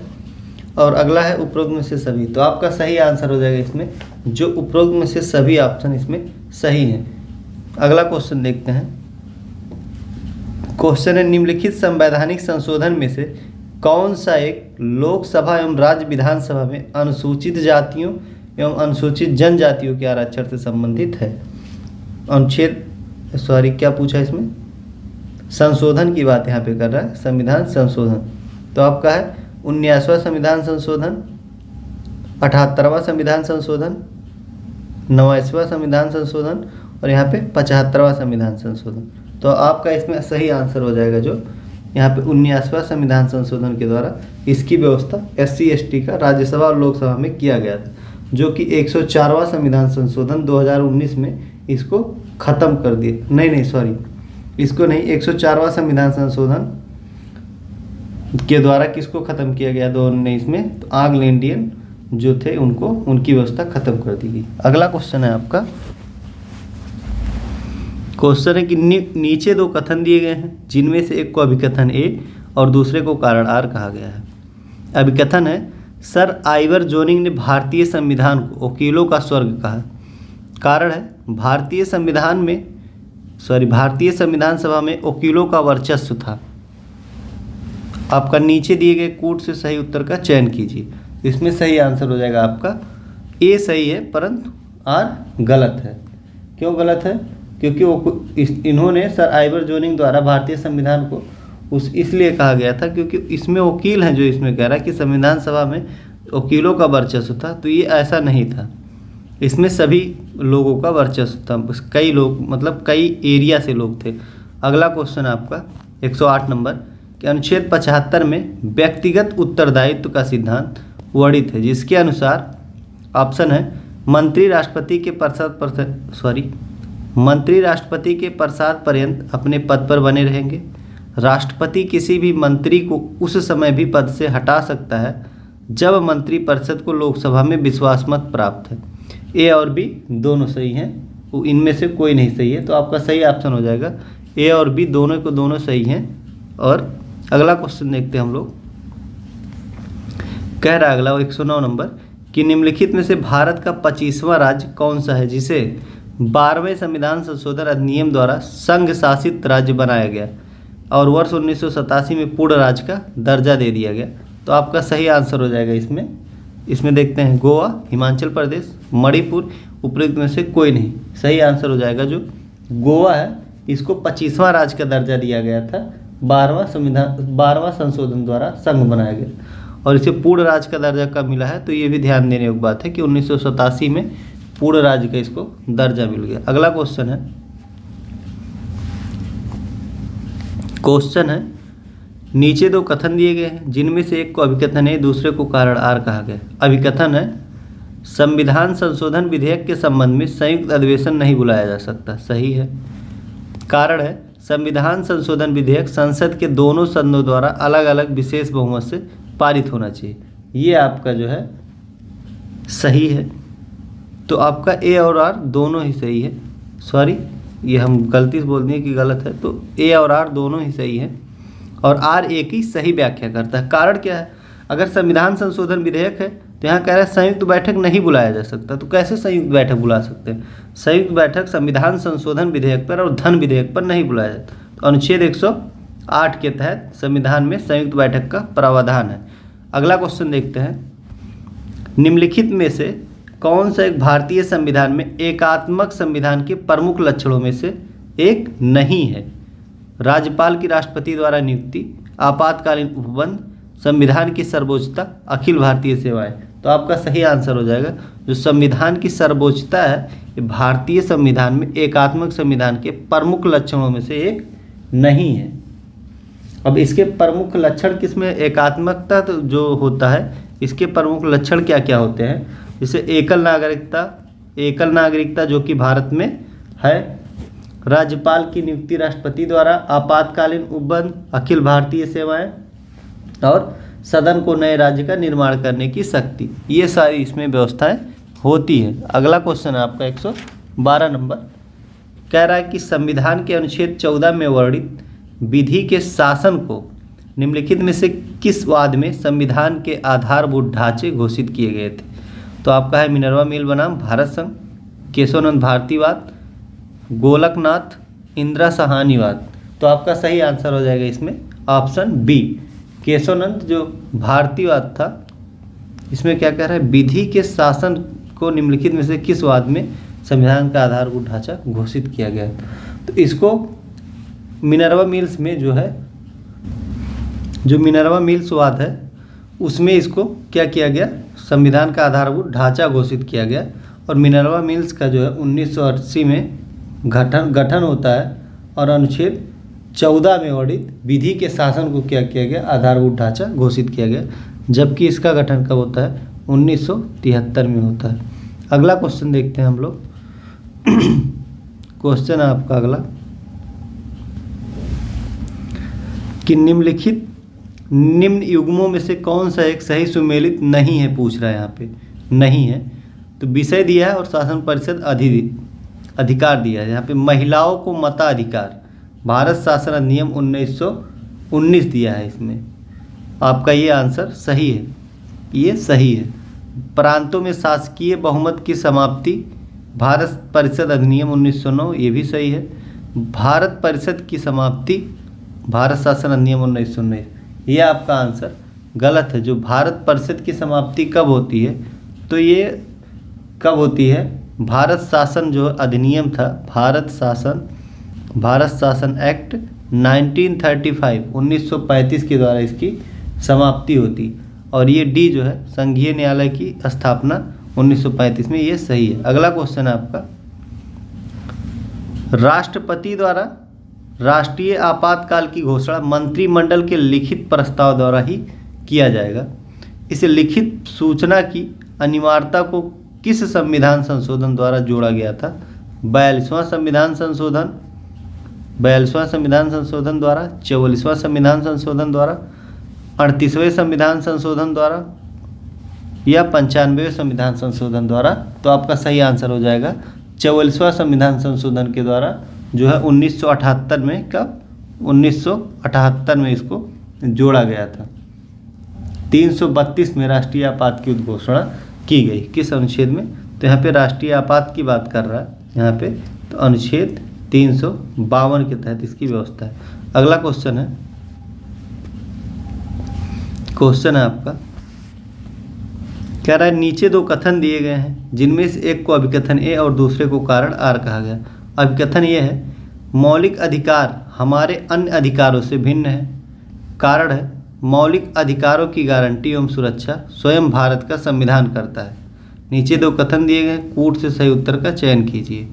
और अगला है उपरोक्त में से सभी। तो आपका सही आंसर हो जाएगा इसमें जो उपरोक्त में से सभी ऑप्शन इसमें सही हैं। अगला क्वेश्चन देखते हैं क्वेश्चन है, निम्नलिखित संवैधानिक संशोधन में से कौन सा एक लोकसभा एवं राज्य विधानसभा में अनुसूचित जातियों एवं अनुसूचित जनजातियों के आरक्षण से संबंधित है? अनुच्छेद क्या पूछा इसमें? संशोधन की बात यहाँ पे कर रहा है, संविधान संशोधन। तो आपका है 19वां संविधान संशोधन, 78वां संविधान संशोधन, 89वां संविधान संशोधन और यहाँ पे 75वां संविधान संशोधन। तो आपका इसमें सही आंसर हो जाएगा जो यहाँ पे 19वां संविधान संशोधन के द्वारा इसकी व्यवस्था SC ST का राज्यसभा और लोकसभा में किया गया था, जो कि 104वां संविधान संशोधन 2019 में इसको ख़त्म कर दिया। इसको नहीं, 104वां संविधान संशोधन के द्वारा किसको ख़त्म किया गया 2019 में? तो आंग्ल इंडियन जो थे उनको, उनकी व्यवस्था ख़त्म कर दी गई। अगला क्वेश्चन है आपका, क्वेश्चन है कि नीचे दो कथन दिए गए हैं जिनमें से एक को अभिकथन A और दूसरे को कारण R कहा गया है। अभिकथन है, सर आइवर जोनिंग ने भारतीय संविधान को वकीलों का स्वर्ग कहा। कारण है, भारतीय संविधान सभा में वकीलों का वर्चस्व था। आपका नीचे दिए गए कूट से सही उत्तर का चयन कीजिए। इसमें सही आंसर हो जाएगा आपका A सही है परंतु R गलत है। क्यों गलत है? क्योंकि इन्होंने सर आइवर जोनिंग द्वारा भारतीय संविधान को इसलिए कहा गया था क्योंकि इसमें वकील हैं, जो इसमें कह रहा है कि संविधान सभा में वकीलों का वर्चस्व था, तो ये ऐसा नहीं था। इसमें सभी लोगों का वर्चस्व था, कई लोग मतलब कई एरिया से लोग थे। अगला क्वेश्चन आपका 108 नंबर कि अनुच्छेद 75 में व्यक्तिगत उत्तरदायित्व का सिद्धांत वर्णित है, जिसके अनुसार ऑप्शन है मंत्री राष्ट्रपति के प्रसाद पर्यंत अपने पद पर बने रहेंगे। राष्ट्रपति किसी भी मंत्री को उस समय भी पद से हटा सकता है जब मंत्रिपरिषद को लोकसभा में विश्वास मत प्राप्त है। A और B दोनों सही हैं, इनमें से कोई नहीं सही है, तो आपका सही ऑप्शन हो जाएगा A और B दोनों सही हैं। और अगला क्वेश्चन देखते हैं हम लोग। कह रहा है अगला 109 नंबर कि निम्नलिखित में से भारत का 25वां राज्य कौन सा है जिसे 12वें संविधान संशोधन अधिनियम द्वारा संघ शासित राज्य बनाया गया और वर्ष 1987 में पूर्ण राज्य का दर्जा दे दिया गया? तो आपका सही आंसर हो जाएगा इसमें देखते हैं गोवा, हिमाचल प्रदेश, मणिपुर, उपरोक्त में से कोई नहीं। सही आंसर हो जाएगा जो गोवा है, इसको 25वां राज्य का दर्जा दिया गया था, 12वां संशोधन द्वारा संघ बनाया गया और इसे पूर्ण राज्य का दर्जा कब मिला है? तो ये भी ध्यान देने योग्य बात है कि 1987 में पूर्ण राज्य का इसको दर्जा मिल गया। अगला क्वेश्चन है नीचे दो कथन दिए गए हैं जिनमें से एक को अभिकथन है, दूसरे को कारण R कहा गया। अभिकथन है, संविधान संशोधन विधेयक के संबंध में संयुक्त अधिवेशन नहीं बुलाया जा सकता। सही है। कारण है, संविधान संशोधन विधेयक संसद के दोनों सदनों द्वारा अलग अलग विशेष बहुमत से पारित होना चाहिए। ये आपका जो है सही है। तो आपका A और R दोनों ही सही है। ये हम गलती से बोल दिए कि गलत है, तो A और R दोनों ही सही है और R एक ही सही व्याख्या करता है। कारण क्या है? अगर संविधान संशोधन विधेयक है तो यहाँ कह रहा है संयुक्त बैठक नहीं बुलाया जा सकता, तो कैसे संयुक्त बैठक बुला सकते हैं? संयुक्त बैठक संविधान संशोधन विधेयक पर और धन विधेयक पर नहीं बुलाया जाता। तो अनुच्छेद 108 के तहत संविधान में संयुक्त बैठक का प्रावधान है। अगला क्वेश्चन देखते हैं, निम्नलिखित में से कौन सा एक भारतीय संविधान में एकात्मक संविधान के प्रमुख लक्षणों में से एक नहीं है? राज्यपाल की राष्ट्रपति द्वारा नियुक्ति, आपातकालीन उपबंध, संविधान की सर्वोच्चता, अखिल भारतीय सेवाएं। तो आपका सही आंसर हो जाएगा जो संविधान की सर्वोच्चता है, ये भारतीय संविधान में एकात्मक संविधान के प्रमुख लक्षणों में से एक नहीं है। अब इसके प्रमुख लक्षण किसमें? एकात्मकता तो जो होता है, इसके प्रमुख लक्षण क्या क्या होते हैं? जैसे एकल नागरिकता जो कि भारत में है, राज्यपाल की नियुक्ति राष्ट्रपति द्वारा, आपातकालीन उपबंध, अखिल भारतीय सेवाएं और सदन को नए राज्य का निर्माण करने की शक्ति, ये सारी इसमें व्यवस्थाएं होती हैं। अगला क्वेश्चन है आपका 112 नंबर, कह रहा है कि संविधान के अनुच्छेद 14 में वर्णित विधि के शासन को निम्नलिखित में से किस वाद में संविधान के आधारभूत ढांचे घोषित किए गए थे? तो आपका है मिनर्वा मिल बनाम भारत संघ, केशवानंद भारतीवाद, गोलकनाथ इंदिरा साहनीवाद। तो आपका सही आंसर हो जाएगा इसमें ऑप्शन बी। केशवानंद जो भारतीयवाद था, इसमें क्या कह रहा है, विधि के शासन को निम्नलिखित में से किस वाद में संविधान का आधारभूत ढांचा घोषित किया गया। तो इसको मिनर्वा मिल्स में जो है, जो मिनर्वा मिल्स वाद है उसमें इसको क्या किया गया, संविधान का आधारभूत ढांचा घोषित किया गया। और मिनर्वा मिल्स का जो है 1980 में गठन होता है और अनुच्छेद 14 में वर्णित विधि के शासन को क्या किया गया, आधारभूत ढांचा घोषित किया गया। जबकि इसका गठन कब होता है, 1973 में होता है। अगला क्वेश्चन देखते हैं हम लोग। क्वेश्चन है आपका अगला कि निम्न युग्मों में से कौन सा एक सही सुमेलित नहीं है, पूछ रहा है यहाँ पे, नहीं है। तो विषय दिया है और शासन परिषद अधिकार दिया है। यहाँ पे महिलाओं को मताधिकार, भारत शासन अधिनियम 1919 दिया है। इसमें आपका ये आंसर सही है, ये सही है। प्रांतों में शासकीय बहुमत की समाप्ति, भारत परिषद अधिनियम 1909, ये भी सही है। भारत परिषद की समाप्ति, भारत शासन अधिनियम 1919, ये आपका आंसर गलत है। जो भारत परिषद की समाप्ति कब होती है, तो ये कब होती है, भारत शासन जो अधिनियम था, भारत शासन एक्ट 1935 के द्वारा इसकी समाप्ति होती। और ये डी जो है, संघीय न्यायालय की स्थापना 1935 में, ये सही है। अगला क्वेश्चन है आपका, राष्ट्रपति द्वारा राष्ट्रीय आपातकाल की घोषणा मंत्रिमंडल के लिखित प्रस्ताव द्वारा ही किया जाएगा। इस लिखित सूचना की अनिवार्यता को किस संविधान संशोधन द्वारा जोड़ा गया था? 42वां संविधान संशोधन, 42वां संविधान संशोधन द्वारा, 44वां संविधान संशोधन द्वारा, 38वें संविधान संशोधन द्वारा या 95वें संविधान संशोधन द्वारा। तो आपका सही आंसर हो जाएगा 44वां संविधान संशोधन के द्वारा, जो है 1978 में, कब, 1978 में इसको जोड़ा गया था। 332 में राष्ट्रीय आपात की उद्घोषणा की गई, किस अनुच्छेद में? तो यहाँ पे राष्ट्रीय आपात की बात कर रहा है यहाँ पे, तो अनुच्छेद 352 के तहत इसकी व्यवस्था है। अगला क्वेश्चन है, आपका कह रहा है नीचे दो कथन दिए गए हैं जिनमें से एक को अभिकथन ए और दूसरे को कारण आर कहा गया। अभिकथन ये है, मौलिक अधिकार हमारे अन्य अधिकारों से भिन्न है। कारण है, मौलिक अधिकारों की गारंटी एवं सुरक्षा स्वयं भारत का संविधान करता है। नीचे दो कथन दिए गए, कूट से सही उत्तर का चयन कीजिए।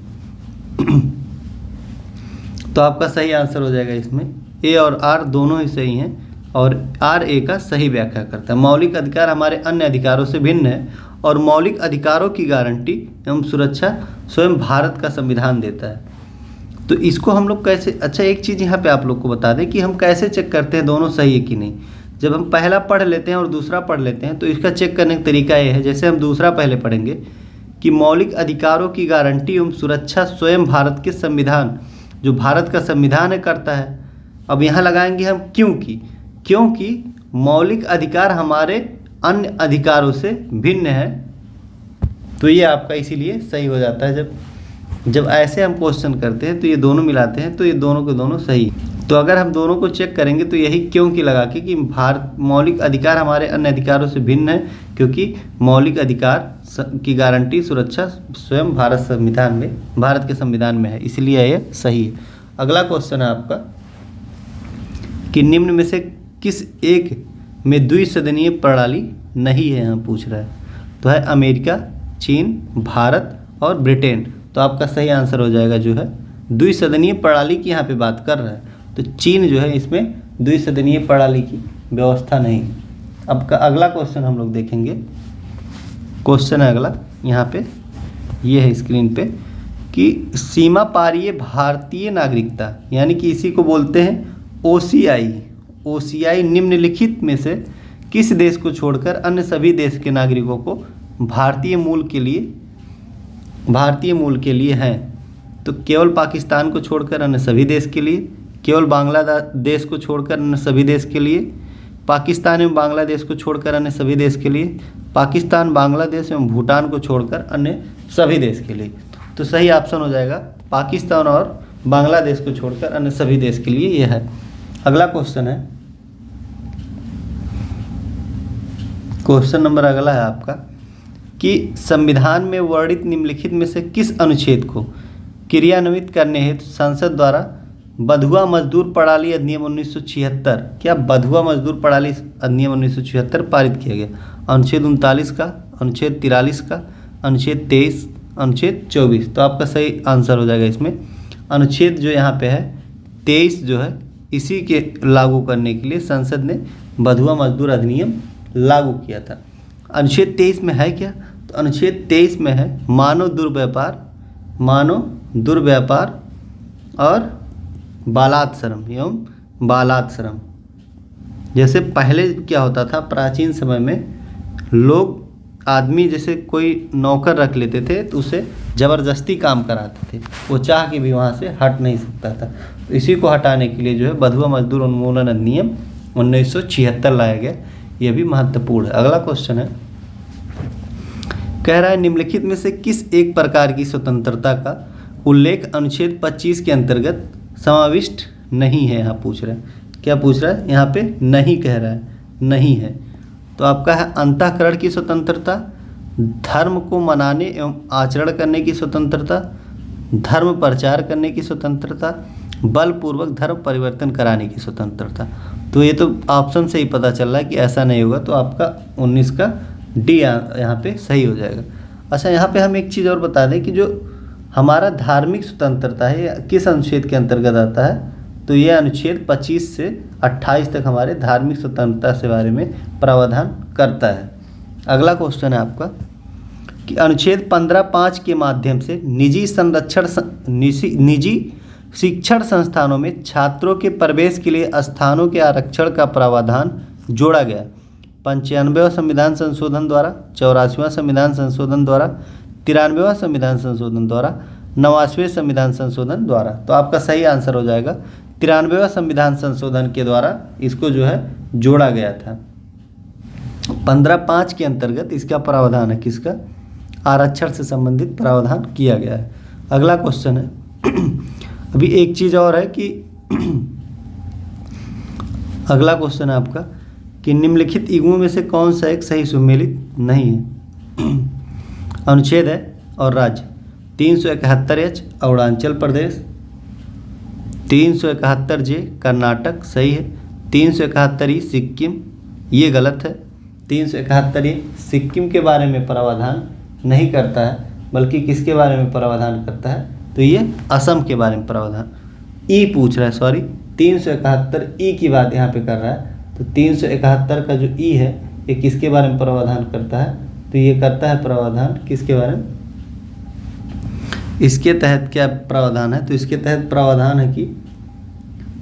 तो आपका सही आंसर हो जाएगा इसमें ए और आर दोनों ही सही हैं, और आर ए का सही व्याख्या करता है। मौलिक अधिकार हमारे अन्य अधिकारों से भिन्न है और मौलिक अधिकारों की गारंटी एवं सुरक्षा स्वयं भारत का संविधान देता है। तो इसको हम लोग कैसे, अच्छा एक चीज़ यहाँ पे आप लोग को बता दें कि हम कैसे चेक करते हैं दोनों सही है कि नहीं। जब हम पहला पढ़ लेते हैं और दूसरा पढ़ लेते हैं तो इसका चेक करने का तरीका ये है, जैसे हम दूसरा पहले पढ़ेंगे कि मौलिक अधिकारों की गारंटी एवं सुरक्षा स्वयं भारत के संविधान, जो भारत का संविधान है, करता है। अब यहाँ लगाएंगे हम क्योंकि मौलिक अधिकार हमारे अन्य अधिकारों से भिन्न है। तो ये आपका इसीलिए सही हो जाता है। जब ऐसे हम क्वेश्चन करते हैं तो ये दोनों मिलाते हैं तो ये दोनों के दोनों सही। तो अगर हम दोनों को चेक करेंगे तो यही क्योंकि लगा के कि भारत मौलिक अधिकार हमारे अन्य अधिकारों से भिन्न है, क्योंकि मौलिक अधिकार की गारंटी सुरक्षा स्वयं भारत के संविधान में है, इसलिए ये सही है। अगला क्वेश्चन है आपका कि निम्न में से किस एक में द्विसदनीय प्रणाली नहीं है, यहाँ पूछ रहा है। तो है अमेरिका, चीन, भारत और ब्रिटेन। तो आपका सही आंसर हो जाएगा जो है द्विसदनीय प्रणाली की यहाँ पे बात कर रहा है। तो चीन जो है इसमें द्विसदनीय प्रणाली की व्यवस्था नहीं। अब का अगला क्वेश्चन हम लोग देखेंगे। क्वेश्चन है अगला यहाँ पे, ये है स्क्रीन पे, कि सीमा पारीय भारतीय नागरिकता, यानी कि इसी को बोलते हैं ओसीआई निम्नलिखित में से किस देश को छोड़कर अन्य सभी देश के नागरिकों को भारतीय मूल के लिए हैं? तो केवल पाकिस्तान को छोड़कर अन्य सभी देश के लिए, केवल बांग्लादेश को छोड़कर अन्य सभी देश के लिए, पाकिस्तान एवं बांग्लादेश को छोड़कर अन्य सभी देश के लिए, पाकिस्तान, बांग्लादेश एवं भूटान को छोड़कर अन्य सभी देश के लिए। तो सही ऑप्शन हो जाएगा पाकिस्तान और बांग्लादेश को छोड़कर अन्य सभी देश के लिए यह है। अगला क्वेश्चन है, क्वेश्चन नंबर अगला है आपका कि संविधान में वर्णित निम्नलिखित में से किस अनुच्छेद को क्रियान्वित करने हेतु संसद द्वारा बधुआ मजदूर प्रणाली अधिनियम 1976, क्या बधुआ मजदूर प्रणाली अधिनियम 1976 पारित किया गया? अनुच्छेद 39 का, अनुच्छेद 43 का, अनुच्छेद 23, अनुच्छेद 24। तो आपका सही आंसर हो जाएगा इसमें अनुच्छेद जो यहाँ पे है 23 जो है, इसी के लागू करने के लिए संसद ने बधुआ मजदूर अधिनियम लागू किया था। अनुच्छेद 23 में है क्या? तो अनुच्छेद 23 में है मानव दुर्व्यापार और बालात श्रम। जैसे पहले क्या होता था, प्राचीन समय में लोग आदमी जैसे कोई नौकर रख लेते थे तो उसे ज़बरदस्ती काम कराते थे, वो चाह के भी वहाँ से हट नहीं सकता था। तो इसी को हटाने के लिए जो है बधुआ मजदूर उन्मूलन अधिनियम 1976 लाया गया। यह भी महत्वपूर्ण है। अगला क्वेश्चन है, कह रहा है निम्नलिखित में से किस एक प्रकार की स्वतंत्रता का उल्लेख अनुच्छेद 25 के अंतर्गत समाविष्ट नहीं है? यहाँ पूछ रहा है, क्या पूछ रहा है? यहाँ पे नहीं कह रहा है, नहीं है। तो आपका है अंतःकरण की स्वतंत्रता, धर्म को मनाने एवं आचरण करने की स्वतंत्रता, धर्म प्रचार करने की स्वतंत्रता, बलपूर्वक धर्म परिवर्तन कराने की स्वतंत्रता। तो ये तो ऑप्शन से ही पता चल रहा है कि ऐसा नहीं होगा, तो आपका 19 का डी यहाँ पे सही हो जाएगा। अच्छा, यहाँ पे हम एक चीज़ और बता दें कि जो हमारा धार्मिक स्वतंत्रता है ये किस अनुच्छेद के अंतर्गत आता है? तो ये अनुच्छेद 25 से 28 तक हमारे धार्मिक स्वतंत्रता के बारे में प्रावधान करता है। अगला क्वेश्चन है आपका कि अनुच्छेद 15(5) के माध्यम से निजी शिक्षण संस्थानों में छात्रों के प्रवेश के लिए स्थानों के आरक्षण का प्रावधान जोड़ा गया। 95वां संविधान संशोधन द्वारा, 84वां संविधान संशोधन द्वारा, 93वां संविधान संशोधन द्वारा, 89वें संविधान संशोधन द्वारा। तो आपका सही आंसर हो जाएगा 93वां संविधान संशोधन के द्वारा इसको जो है जोड़ा गया था। 15(5) के अंतर्गत इसका प्रावधान है, किसका? आरक्षण से संबंधित प्रावधान किया गया है। अगला क्वेश्चन है अभी एक चीज़ और है कि अगला क्वेश्चन है आपका कि निम्नलिखित युग्मों में से कौन सा एक सही सुमेलित नहीं है? अनुच्छेद है और राज्य 371H अरुणाचल प्रदेश, 371J कर्नाटक सही है, 371E सिक्किम ये गलत है, 371E सिक्किम के बारे में प्रावधान नहीं करता है, बल्कि किसके बारे में प्रावधान करता है? तो ये असम के बारे में प्रावधान ई पूछ रहा है, सॉरी 371E की बात यहाँ पे कर रहा है। तो 371 का जो ई है ये किसके बारे में प्रावधान करता है? तो ये करता है प्रावधान किसके बारे में? इसके तहत क्या प्रावधान है? तो इसके तहत प्रावधान है कि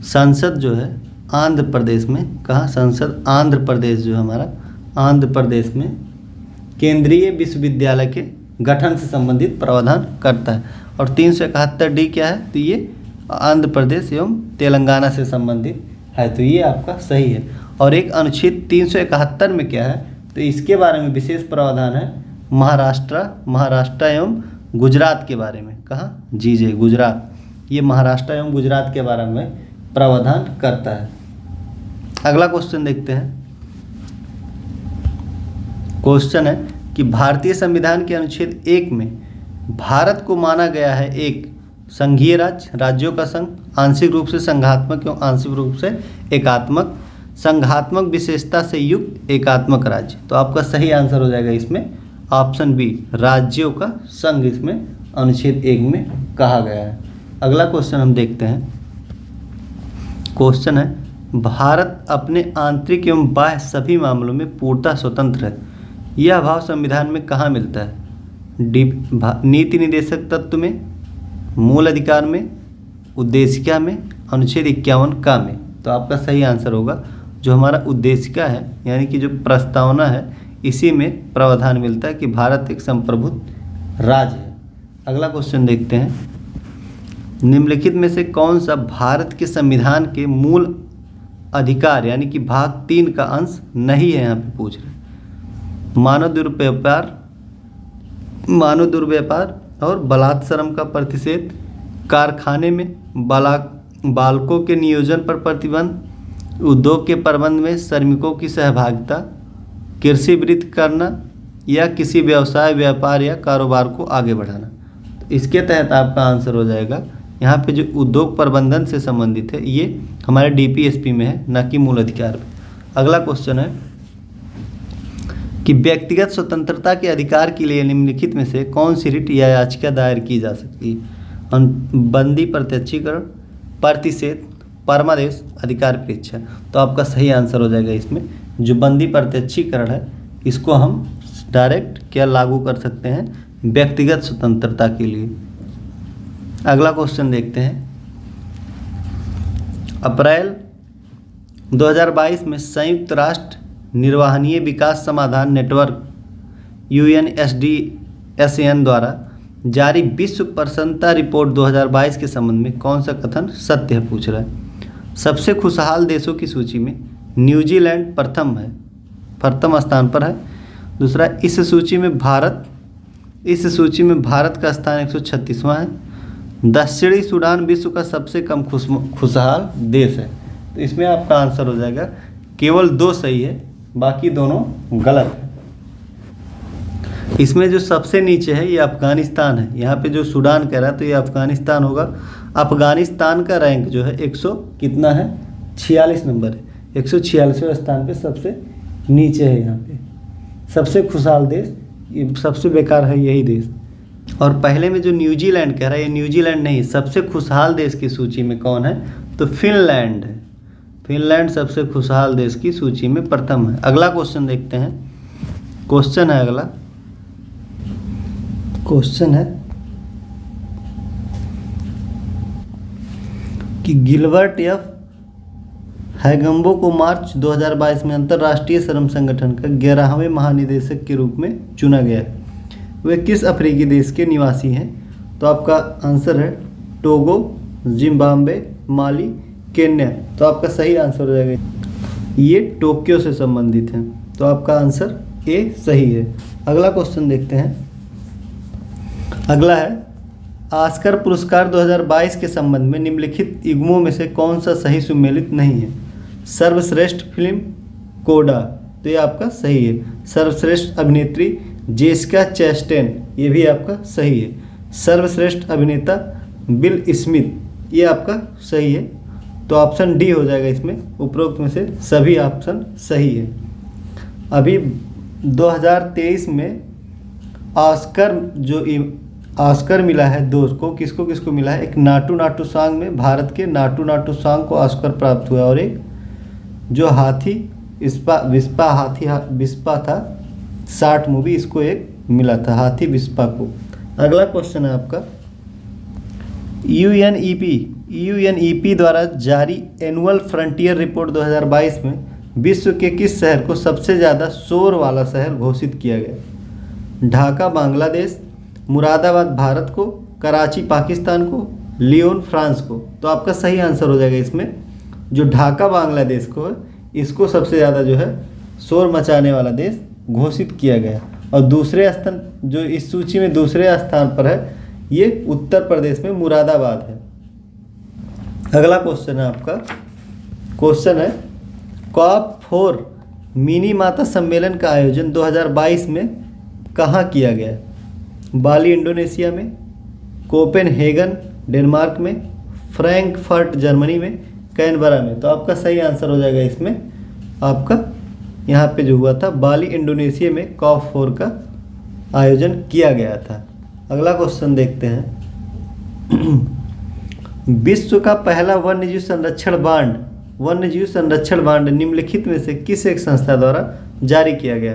संसद जो है आंध्र प्रदेश में, कहाँ? संसद आंध्र प्रदेश जो है हमारा, आंध्र प्रदेश में केंद्रीय विश्वविद्यालय के गठन से संबंधित प्रावधान करता है। और 371D क्या है? तो ये आंध्र प्रदेश एवं तेलंगाना से संबंधित है, तो ये आपका सही है। और एक अनुच्छेद 371 में क्या है? तो इसके बारे में विशेष प्रावधान है महाराष्ट्र एवं गुजरात के बारे में। कहाँ? जी गुजरात, ये महाराष्ट्र एवं गुजरात के बारे में प्रावधान करता है। अगला क्वेश्चन देखते हैं। क्वेश्चन है कि भारतीय संविधान के अनुच्छेद 1 में भारत को माना गया है एक संघीय राज्य, राज्यों का संघ, आंशिक रूप से संघात्मक एवं आंशिक रूप से एकात्मक, संघात्मक विशेषता से युक्त एकात्मक राज्य। तो आपका सही आंसर हो जाएगा इसमें ऑप्शन बी, राज्यों का संघ इसमें अनुच्छेद 1 में कहा गया है। अगला क्वेश्चन हम देखते हैं। क्वेश्चन है भारत अपने आंतरिक एवं बाह्य सभी मामलों में पूर्णतः स्वतंत्र है। यह भाव संविधान में कहाँ मिलता है? नीति निर्देशक तत्व में, मूल अधिकार में, उद्देशिका में, अनुच्छेद 51 का में। तो आपका सही आंसर होगा जो हमारा उद्देशिका है, यानी कि जो प्रस्तावना है, इसी में प्रावधान मिलता है कि भारत एक संप्रभुत्व राज्य है। अगला क्वेश्चन देखते हैं। निम्नलिखित में से कौन सा भारत के संविधान के मूल अधिकार यानी कि भाग 3 का अंश नहीं है? यहाँ पे पूछ रहे हैं। मानव दुर्व्यापार और बलात्कार का प्रतिषेध कारखाने में बालकों के नियोजन पर प्रतिबंध, उद्योग के प्रबंध में श्रमिकों की सहभागिता, कृषि वृत्ति करना या किसी व्यवसाय, व्यापार या कारोबार को आगे बढ़ाना। तो इसके तहत आपका आंसर हो जाएगा यहाँ पे जो उद्योग प्रबंधन से संबंधित है ये हमारे डीपीएसपी में है, ना कि मूल अधिकार में। अगला क्वेश्चन है कि व्यक्तिगत स्वतंत्रता के अधिकार के लिए निम्नलिखित में से कौन सी रिट या याचिका दायर की जा सकती है? बंदी, प्रत्यक्षीकरण, प्रतिषेध, परमादेश, अधिकार की इच्छा। तो आपका सही आंसर हो जाएगा इसमें जो बंदी प्रत्यक्षीकरण है, इसको हम डायरेक्ट क्या लागू कर सकते हैं व्यक्तिगत स्वतंत्रता के लिए। अगला क्वेश्चन देखते हैं। अप्रैल 2022 में संयुक्त राष्ट्र निर्वहनीय विकास समाधान नेटवर्क UNSDSN द्वारा जारी विश्व प्रसन्नता रिपोर्ट 2022 के संबंध में कौन सा कथन सत्य है पूछ रहा है। सबसे खुशहाल देशों की सूची में न्यूजीलैंड प्रथम स्थान पर है। दूसरा, इस सूची में भारत का स्थान 136वां है। दक्षिणी सूडान विश्व का सबसे कम खुशहाल देश है। तो इसमें आपका आंसर हो जाएगा केवल 2 सही है, बाकी दोनों गलत है। इसमें जो सबसे नीचे है ये अफगानिस्तान है। यहाँ पे जो सूडान कह रहा है तो ये अफगानिस्तान होगा। अफगानिस्तान का रैंक जो है 100 कितना है 46 नंबर है, 146वें स्थान पे सबसे नीचे है। यहाँ पे सबसे खुशहाल देश, ये सबसे बेकार है यही देश। और पहले में जो न्यूजीलैंड कह रहा है ये न्यूजीलैंड नहीं, सबसे खुशहाल देश की सूची में कौन है तो फिनलैंड है। फिनलैंड सबसे खुशहाल देश की सूची में प्रथम है। अगला क्वेश्चन देखते हैं। क्वेश्चन है कि गिलबर्ट एफ हैगम्बो को मार्च 2022 में अंतर्राष्ट्रीय श्रम संगठन का 11वें महानिदेशक के रूप में चुना गया। वे किस अफ्रीकी देश के निवासी हैं? तो आपका आंसर है टोगो, जिम्बाब्वे, माली, केन्या। तो आपका सही आंसर हो जाएगा ये टोक्यो से संबंधित हैं। तो आपका आंसर ए सही है। अगला क्वेश्चन देखते हैं। अगला है ऑस्कर पुरस्कार 2022 के संबंध में निम्नलिखित युग्मों में से कौन सा सही सुमेलित नहीं है? सर्वश्रेष्ठ फिल्म कोडा, तो ये आपका सही है। सर्वश्रेष्ठ अभिनेत्री जेसिका चैस्टेन, ये भी आपका सही है। सर्वश्रेष्ठ अभिनेता विल स्मिथ, ये आपका सही है। तो ऑप्शन डी हो जाएगा इसमें, उपरोक्त में से सभी ऑप्शन सही है। अभी 2023 में ऑस्कर मिला है दोस्त को, किसको मिला है? एक नाटू नाटू सॉन्ग में भारत के नाटू नाटू सॉन्ग को ऑस्कर प्राप्त हुआ, और एक जो विस्पा था 60 मूवी, इसको एक मिला था हाथी विस्पा को। अगला क्वेश्चन है आपका यूएनईपी द्वारा जारी एनुअल फ्रंटियर रिपोर्ट 2022 में विश्व के किस शहर को सबसे ज़्यादा शोर वाला शहर घोषित किया गया? ढाका बांग्लादेश, मुरादाबाद भारत को, कराची पाकिस्तान को, लियोन फ्रांस को। तो आपका सही आंसर हो जाएगा इसमें जो ढाका बांग्लादेश को है, इसको सबसे ज़्यादा जो है शोर मचाने वाला देश घोषित किया गया। और दूसरे स्थान जो इस सूची में दूसरे स्थान पर है ये उत्तर प्रदेश में मुरादाबाद है। अगला क्वेश्चन है आपका, क्वेश्चन है COP4 मिनी माता सम्मेलन का आयोजन 2022 में कहाँ किया गया? बाली इंडोनेशिया में, कोपेनहेगन डेनमार्क में, फ्रैंकफर्ट जर्मनी में, कैनबरा में। तो आपका सही आंसर हो जाएगा इसमें आपका यहाँ पे जो हुआ था बाली इंडोनेशिया में COP4 का आयोजन किया गया था। अगला क्वेश्चन देखते हैं। विश्व का पहला वन्यजीव संरक्षण बांड निम्नलिखित में से किस एक संस्था द्वारा जारी किया गया?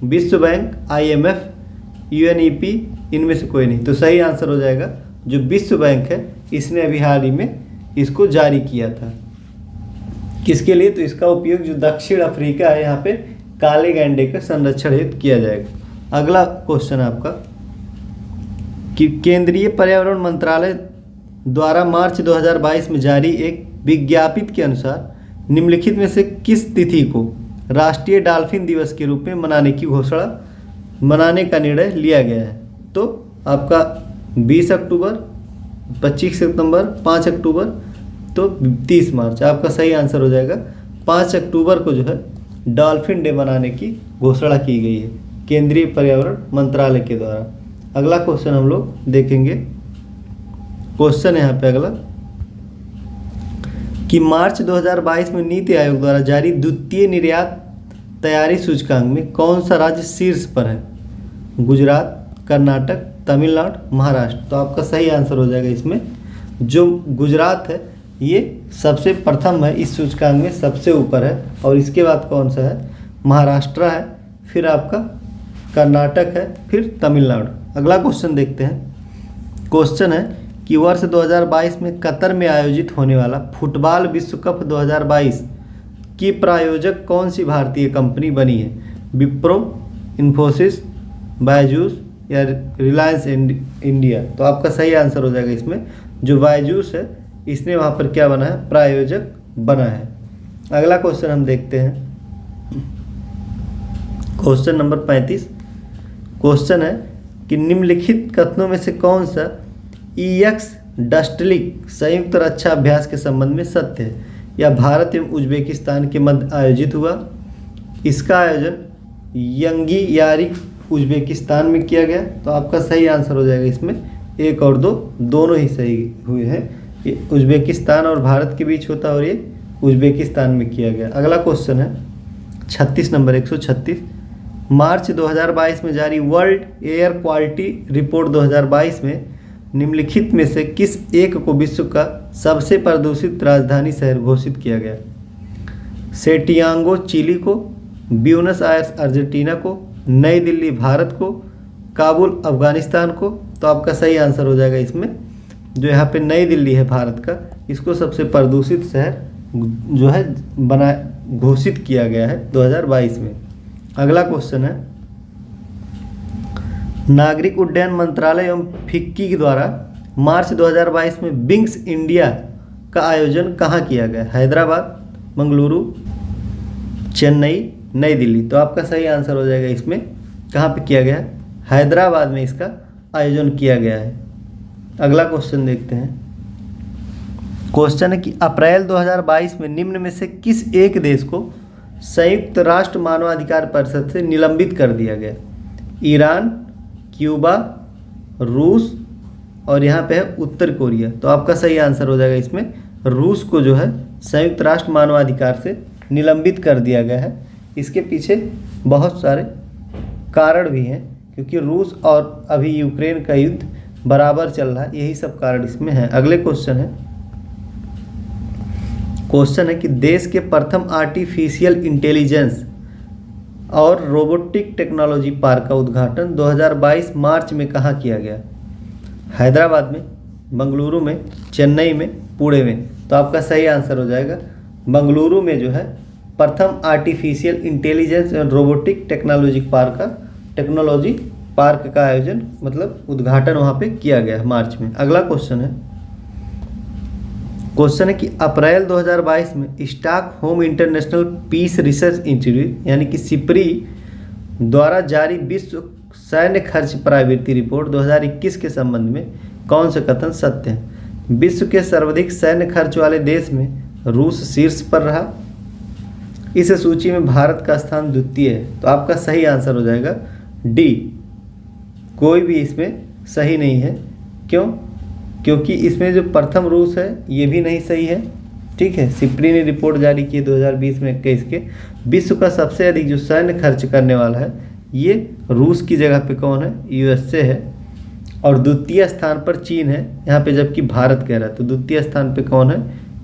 विश्व बैंक, IMF, UNEP, इनमें से कोई नहीं। तो सही आंसर हो जाएगा जो विश्व बैंक है, इसने अभी हाल ही में इसको जारी किया था। किसके लिए? तो इसका उपयोग जो दक्षिण अफ्रीका है यहाँ पे काले गैंडे का संरक्षण हेतु किया जाएगा। अगला क्वेश्चन है आपका कि केंद्रीय पर्यावरण मंत्रालय द्वारा मार्च 2022 में जारी एक विज्ञप्ति के अनुसार निम्नलिखित में से किस तिथि को राष्ट्रीय डॉल्फिन दिवस के रूप में मनाने का निर्णय लिया गया है? तो आपका 20 अक्टूबर, 25 सितंबर, 5 अक्टूबर, तो 30 मार्च। आपका सही आंसर हो जाएगा 5 अक्टूबर को जो है डॉल्फिन डे मनाने की घोषणा की गई है केंद्रीय पर्यावरण मंत्रालय के द्वारा। अगला क्वेश्चन हम लोग देखेंगे। क्वेश्चन यहाँ पे अगला कि मार्च 2022 में नीति आयोग द्वारा जारी द्वितीय निर्यात तैयारी सूचकांक में कौन सा राज्य शीर्ष पर है? गुजरात, कर्नाटक, तमिलनाडु, महाराष्ट्र। तो आपका सही आंसर हो जाएगा इसमें जो गुजरात है ये सबसे प्रथम है, इस सूचकांक में सबसे ऊपर है। और इसके बाद कौन सा है? महाराष्ट्र है, फिर आपका कर्नाटक है, फिर तमिलनाडु। अगला क्वेश्चन देखते हैं। क्वेश्चन है कि वर्ष 2022 में कतर में आयोजित होने वाला फुटबॉल विश्व कप 2022 की प्रायोजक कौन सी भारतीय कंपनी बनी है? विप्रो, इन्फोसिस, बायजूस या रिलायंस इंडिया। तो आपका सही आंसर हो जाएगा इसमें जो बायजूस है इसने वहाँ पर क्या बना है? प्रायोजक बना है। अगला क्वेश्चन हम देखते हैं। Question number 35। क्वेश्चन है कि निम्नलिखित कथनों में से कौन सा ईएक्स डस्टलिक संयुक्त रक्षा अभ्यास के संबंध में सत्य है? या भारत एवं उज्बेकिस्तान के मध्य आयोजित हुआ, इसका आयोजन यंगी उज्बेकिस्तान में किया गया। तो आपका सही आंसर हो जाएगा इसमें 1 और 2 दोनों ही सही हुए हैं। ये उज्बेकिस्तान और भारत के बीच होता है और ये उज्बेकिस्तान में किया गया। अगला क्वेश्चन है 36 नंबर 136। मार्च 2022 में जारी वर्ल्ड एयर क्वालिटी रिपोर्ट 2022 में निम्नलिखित में से किस एक को विश्व का सबसे प्रदूषित राजधानी शहर घोषित किया गया? सेंटियागो चिली को, ब्यूनस आयर्स अर्जेंटीना को, नई दिल्ली भारत को, काबुल अफगानिस्तान को। तो आपका सही आंसर हो जाएगा इसमें जो यहाँ पे नई दिल्ली है भारत का, इसको सबसे प्रदूषित शहर जो है बना घोषित किया गया है 2022 में। अगला क्वेश्चन है नागरिक उड्डयन मंत्रालय एवं फिक्की के द्वारा मार्च 2022 में विंग्स इंडिया का आयोजन कहाँ किया गया? हैदराबाद, मंगलुरु, चेन्नई, नई दिल्ली। तो आपका सही आंसर हो जाएगा इसमें कहाँ पे किया गया? हैदराबाद में इसका आयोजन किया गया है। अगला क्वेश्चन देखते हैं। क्वेश्चन है कि अप्रैल 2022 में निम्न में से किस एक देश को संयुक्त राष्ट्र मानवाधिकार परिषद से निलंबित कर दिया गया? ईरान, क्यूबा, रूस और यहाँ पे है उत्तर कोरिया। तो आपका सही आंसर हो जाएगा इसमें रूस को जो है संयुक्त राष्ट्र मानवाधिकार से निलंबित कर दिया गया है। इसके पीछे बहुत सारे कारण भी हैं क्योंकि रूस और अभी यूक्रेन का युद्ध बराबर चल रहा है, यही सब कारण इसमें है। अगले क्वेश्चन है। क्वेश्चन है कि देश के प्रथम आर्टिफिशियल इंटेलिजेंस और रोबोटिक टेक्नोलॉजी पार्क का उद्घाटन 2022 मार्च में कहाँ किया गया? हैदराबाद में, बेंगलुरु में, चेन्नई में, पुणे में। तो आपका सही आंसर हो जाएगा बेंगलुरु में जो है प्रथम आर्टिफिशियल इंटेलिजेंस और रोबोटिक टेक्नोलॉजी पार्क का आयोजन मतलब उद्घाटन वहाँ पे किया गया मार्च में। अगला क्वेश्चन है। क्वेश्चन है कि अप्रैल 2022 में Stockholm International Peace Research Institute यानी कि सिप्री द्वारा जारी विश्व सैन्य खर्च प्रवृत्ति रिपोर्ट 2021 के संबंध में कौन सा कथन सत्य है? विश्व के सर्वाधिक सैन्य खर्च वाले देश में रूस शीर्ष पर रहा। इस सूची में भारत का स्थान द्वितीय है। तो आपका सही आंसर हो जाएगा डी। कोई भी इसमें सही नहीं है। क्यों? क्योंकि इसमें जो प्रथम रूस है ये भी नहीं सही है। ठीक है, सिप्री ने रिपोर्ट जारी की 2020 में 21 के विश्व का सबसे अधिक जो सैन्य खर्च करने वाला है ये रूस की जगह पे कौन है? यूएसए है। और द्वितीय स्थान पर चीन है यहाँ पे, जबकि भारत कह रहा है। तो द्वितीय स्थान पे कौन है?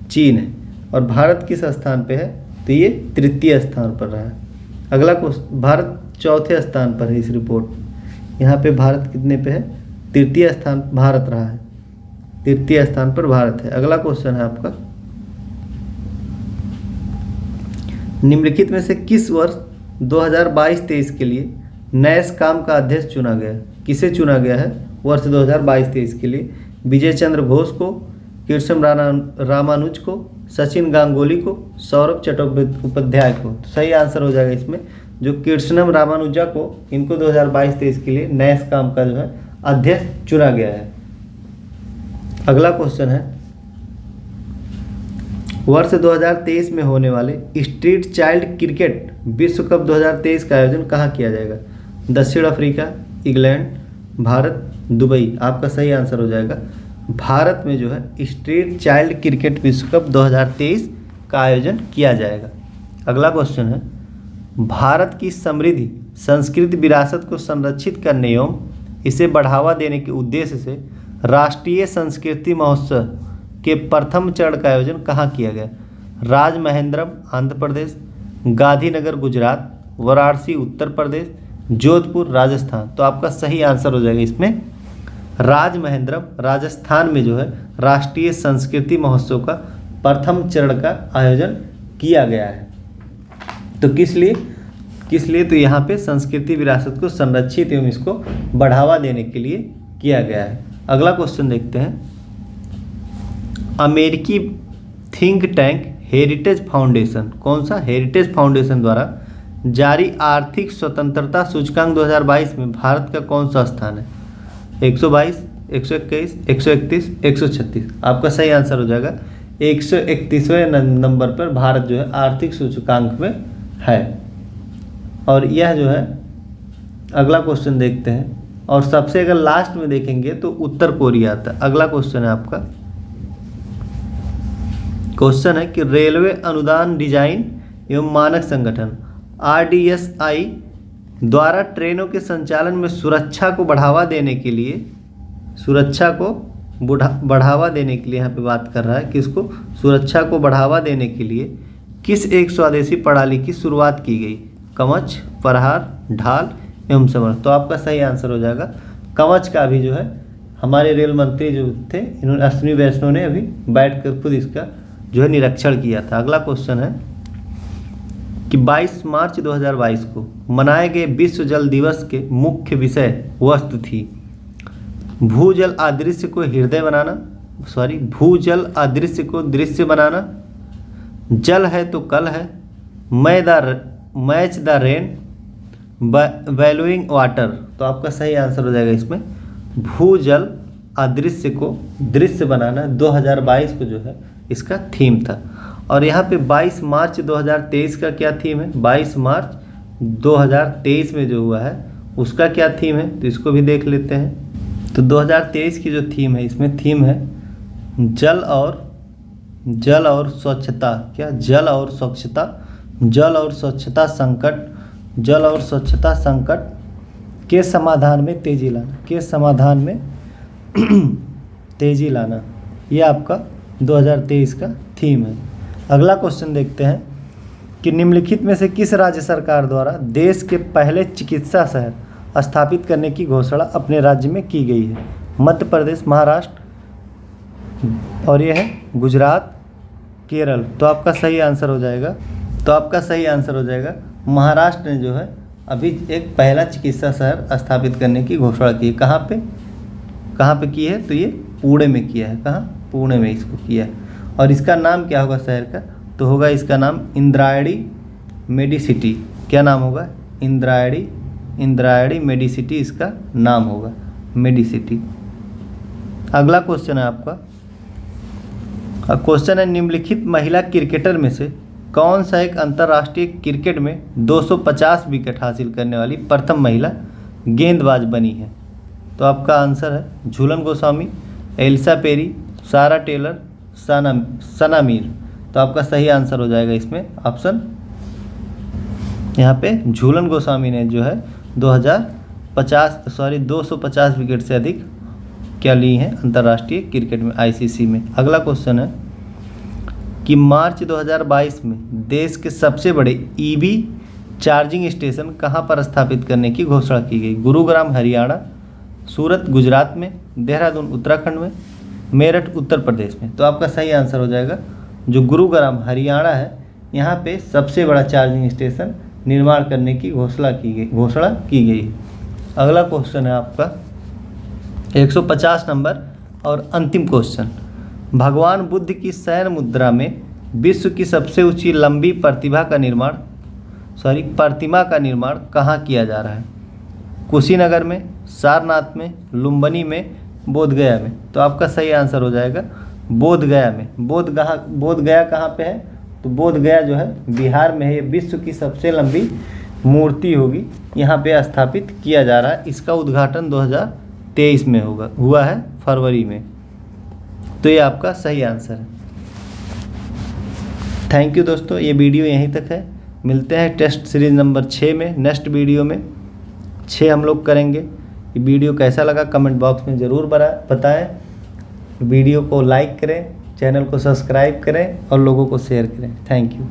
चीन है। और भारत किस स्थान पे है? तो ये तृतीय स्थान पर रहा है। अगला क्वेश्चन, भारत चौथे स्थान पर है इस रिपोर्ट। यहाँ पे भारत कितने पे है? तृतीय स्थान भारत रहा है, तृतीय स्थान पर भारत है। अगला क्वेश्चन है आपका, निम्नलिखित में से किस वर्ष 2022-23 के लिए नैसकॉम का अध्यक्ष चुना गया? किसे चुना गया है वर्ष 2022-23 के लिए? विजय चंद्र घोष को, कृष्ण रामानुज को, सचिन गांगुली को, सौरभ चट्टोपाध्याय को। तो सही आंसर हो जाएगा इसमें जो कृष्णम रामानुजा को, इनको 2022-23 के लिए नैसकॉम का जो है अध्यक्ष चुना गया है। अगला क्वेश्चन है, वर्ष 2023 में होने वाले स्ट्रीट चाइल्ड क्रिकेट विश्व कप 2023 का आयोजन कहाँ किया जाएगा? दक्षिण अफ्रीका, इंग्लैंड, भारत, दुबई। आपका सही आंसर हो जाएगा भारत में जो है स्ट्रीट चाइल्ड क्रिकेट विश्व कप 2023 का आयोजन किया जाएगा। अगला क्वेश्चन है, भारत की समृद्धि सांस्कृतिक विरासत को संरक्षित करने एवं इसे बढ़ावा देने के उद्देश्य से राष्ट्रीय संस्कृति महोत्सव के प्रथम चरण का आयोजन कहाँ किया गया? राजमहेंद्रम आंध्र प्रदेश, गांधीनगर गुजरात, वाराणसी उत्तर प्रदेश, जोधपुर राजस्थान। तो आपका सही आंसर हो जाएगा इसमें राजमहेंद्रम राजस्थान में जो है राष्ट्रीय संस्कृति महोत्सव का प्रथम चरण का आयोजन किया गया है। तो किस लिए तो यहाँ पे संस्कृति विरासत को संरक्षित एवं इसको बढ़ावा देने के लिए किया गया है। अगला क्वेश्चन देखते हैं, अमेरिकी थिंक टैंक हेरिटेज फाउंडेशन, कौन सा? हेरिटेज फाउंडेशन द्वारा जारी आर्थिक स्वतंत्रता सूचकांक 2022 में भारत का कौन सा स्थान है? 122, 121, 131, 136। आपका सही आंसर हो जाएगा 131वें नंबर पर भारत जो है आर्थिक सूचकांक में है। और यह जो है, अगला क्वेश्चन देखते हैं, और सबसे अगर लास्ट में देखेंगे तो उत्तर कोरिया आता है। अगला क्वेश्चन है आपका, क्वेश्चन है कि रेलवे अनुदान डिजाइन एवं मानक संगठन RDSI द्वारा ट्रेनों के संचालन में सुरक्षा को बढ़ावा देने के लिए यहाँ पे बात कर रहा है, किसको? सुरक्षा को बढ़ावा देने के लिए किस एक स्वदेशी प्रणाली की शुरुआत की गई? कवच, प्रहार, ढाल एवं समर। तो आपका सही आंसर हो जाएगा कवच का भी जो है हमारे रेल मंत्री जो थे इन्होंने अश्विनी वैष्णव ने अभी बैठकर खुद इसका जो है निरीक्षण किया था। अगला क्वेश्चन है कि 22 मार्च 2022 को मनाए गए विश्व जल दिवस के मुख्य विषय वस्तु थी भूजल अदृश्य को भूजल अदृश्य को दृश्य बनाना, जल है तो कल है, match the rain, valuing water. तो आपका सही आंसर हो जाएगा इसमें भूजल अदृश्य को दृश्य बनाना 2022 को जो है इसका थीम था। और यहाँ पे 22 मार्च 2023 का क्या थीम है? 22 मार्च 2023 में जो हुआ है उसका क्या थीम है? तो इसको भी देख लेते हैं। तो 2023 की जो थीम है, इसमें थीम है जल और स्वच्छता। क्या? जल और स्वच्छता संकट के समाधान में तेजी लाना, ये आपका 2023 का थीम है। अगला क्वेश्चन देखते हैं कि निम्नलिखित में से किस राज्य सरकार द्वारा देश के पहले चिकित्सा शहर स्थापित करने की घोषणा अपने राज्य में की गई है? मध्य प्रदेश, महाराष्ट्र, और यह है गुजरात, केरल। तो आपका सही आंसर हो जाएगा महाराष्ट्र ने जो है अभी एक पहला चिकित्सा शहर स्थापित करने की घोषणा की है। कहाँ पे की है? तो ये पुणे में किया है। कहाँ? पुणे में इसको किया है। और इसका नाम क्या होगा शहर का? तो होगा इसका नाम इंद्रायणी मेडिसिटी। क्या नाम होगा? इंद्रायणी मेडिसिटी इसका नाम होगा, मेडिसिटी। अगला क्वेश्चन है आपका, क्वेश्चन है निम्नलिखित महिला क्रिकेटर में से कौन सा एक अंतर्राष्ट्रीय क्रिकेट में 250 विकेट हासिल करने वाली प्रथम महिला गेंदबाज बनी है? तो आपका आंसर है Jhulan Goswami, Ellyse Perry, Sarah Taylor, Sana Mir. तो आपका सही आंसर हो जाएगा इसमें ऑप्शन, यहाँ पे झूलन गोस्वामी ने जो है 250 विकेट से अधिक क्या ली हैं अंतर्राष्ट्रीय क्रिकेट में, ICC में। अगला क्वेश्चन है कि मार्च 2022 में देश के सबसे बड़े EV चार्जिंग स्टेशन कहाँ पर स्थापित करने की घोषणा की गई? गुरुग्राम हरियाणा, सूरत गुजरात में, देहरादून उत्तराखंड में, मेरठ उत्तर प्रदेश में। तो आपका सही आंसर हो जाएगा जो गुरुग्राम हरियाणा है, यहाँ पे सबसे बड़ा चार्जिंग स्टेशन निर्माण करने की घोषणा की गई। अगला क्वेश्चन है आपका 150 नंबर और अंतिम क्वेश्चन, भगवान बुद्ध की शयन मुद्रा में विश्व की सबसे ऊंची लंबी प्रतिमा का निर्माण कहाँ किया जा रहा है? कुशीनगर में, सारनाथ में, लुम्बिनी में, बोध गया में, तो आपका सही आंसर हो जाएगा बोध गया में। बोध गया कहाँ पे है? तो बोध गया जो है बिहार में है। ये विश्व की सबसे लंबी मूर्ति होगी, यहाँ पे स्थापित किया जा रहा है। इसका उद्घाटन 2023 में हुआ है, फरवरी में। तो ये आपका सही आंसर है। थैंक यू दोस्तों, ये वीडियो यहीं तक है। मिलते हैं टेस्ट सीरीज नंबर 6 में, नेक्स्ट वीडियो में 6 हम लोग करेंगे। ये वीडियो कैसा लगा कमेंट बॉक्स में ज़रूर बताएं। वीडियो को लाइक करें, चैनल को सब्सक्राइब करें और लोगों को शेयर करें। Thank you.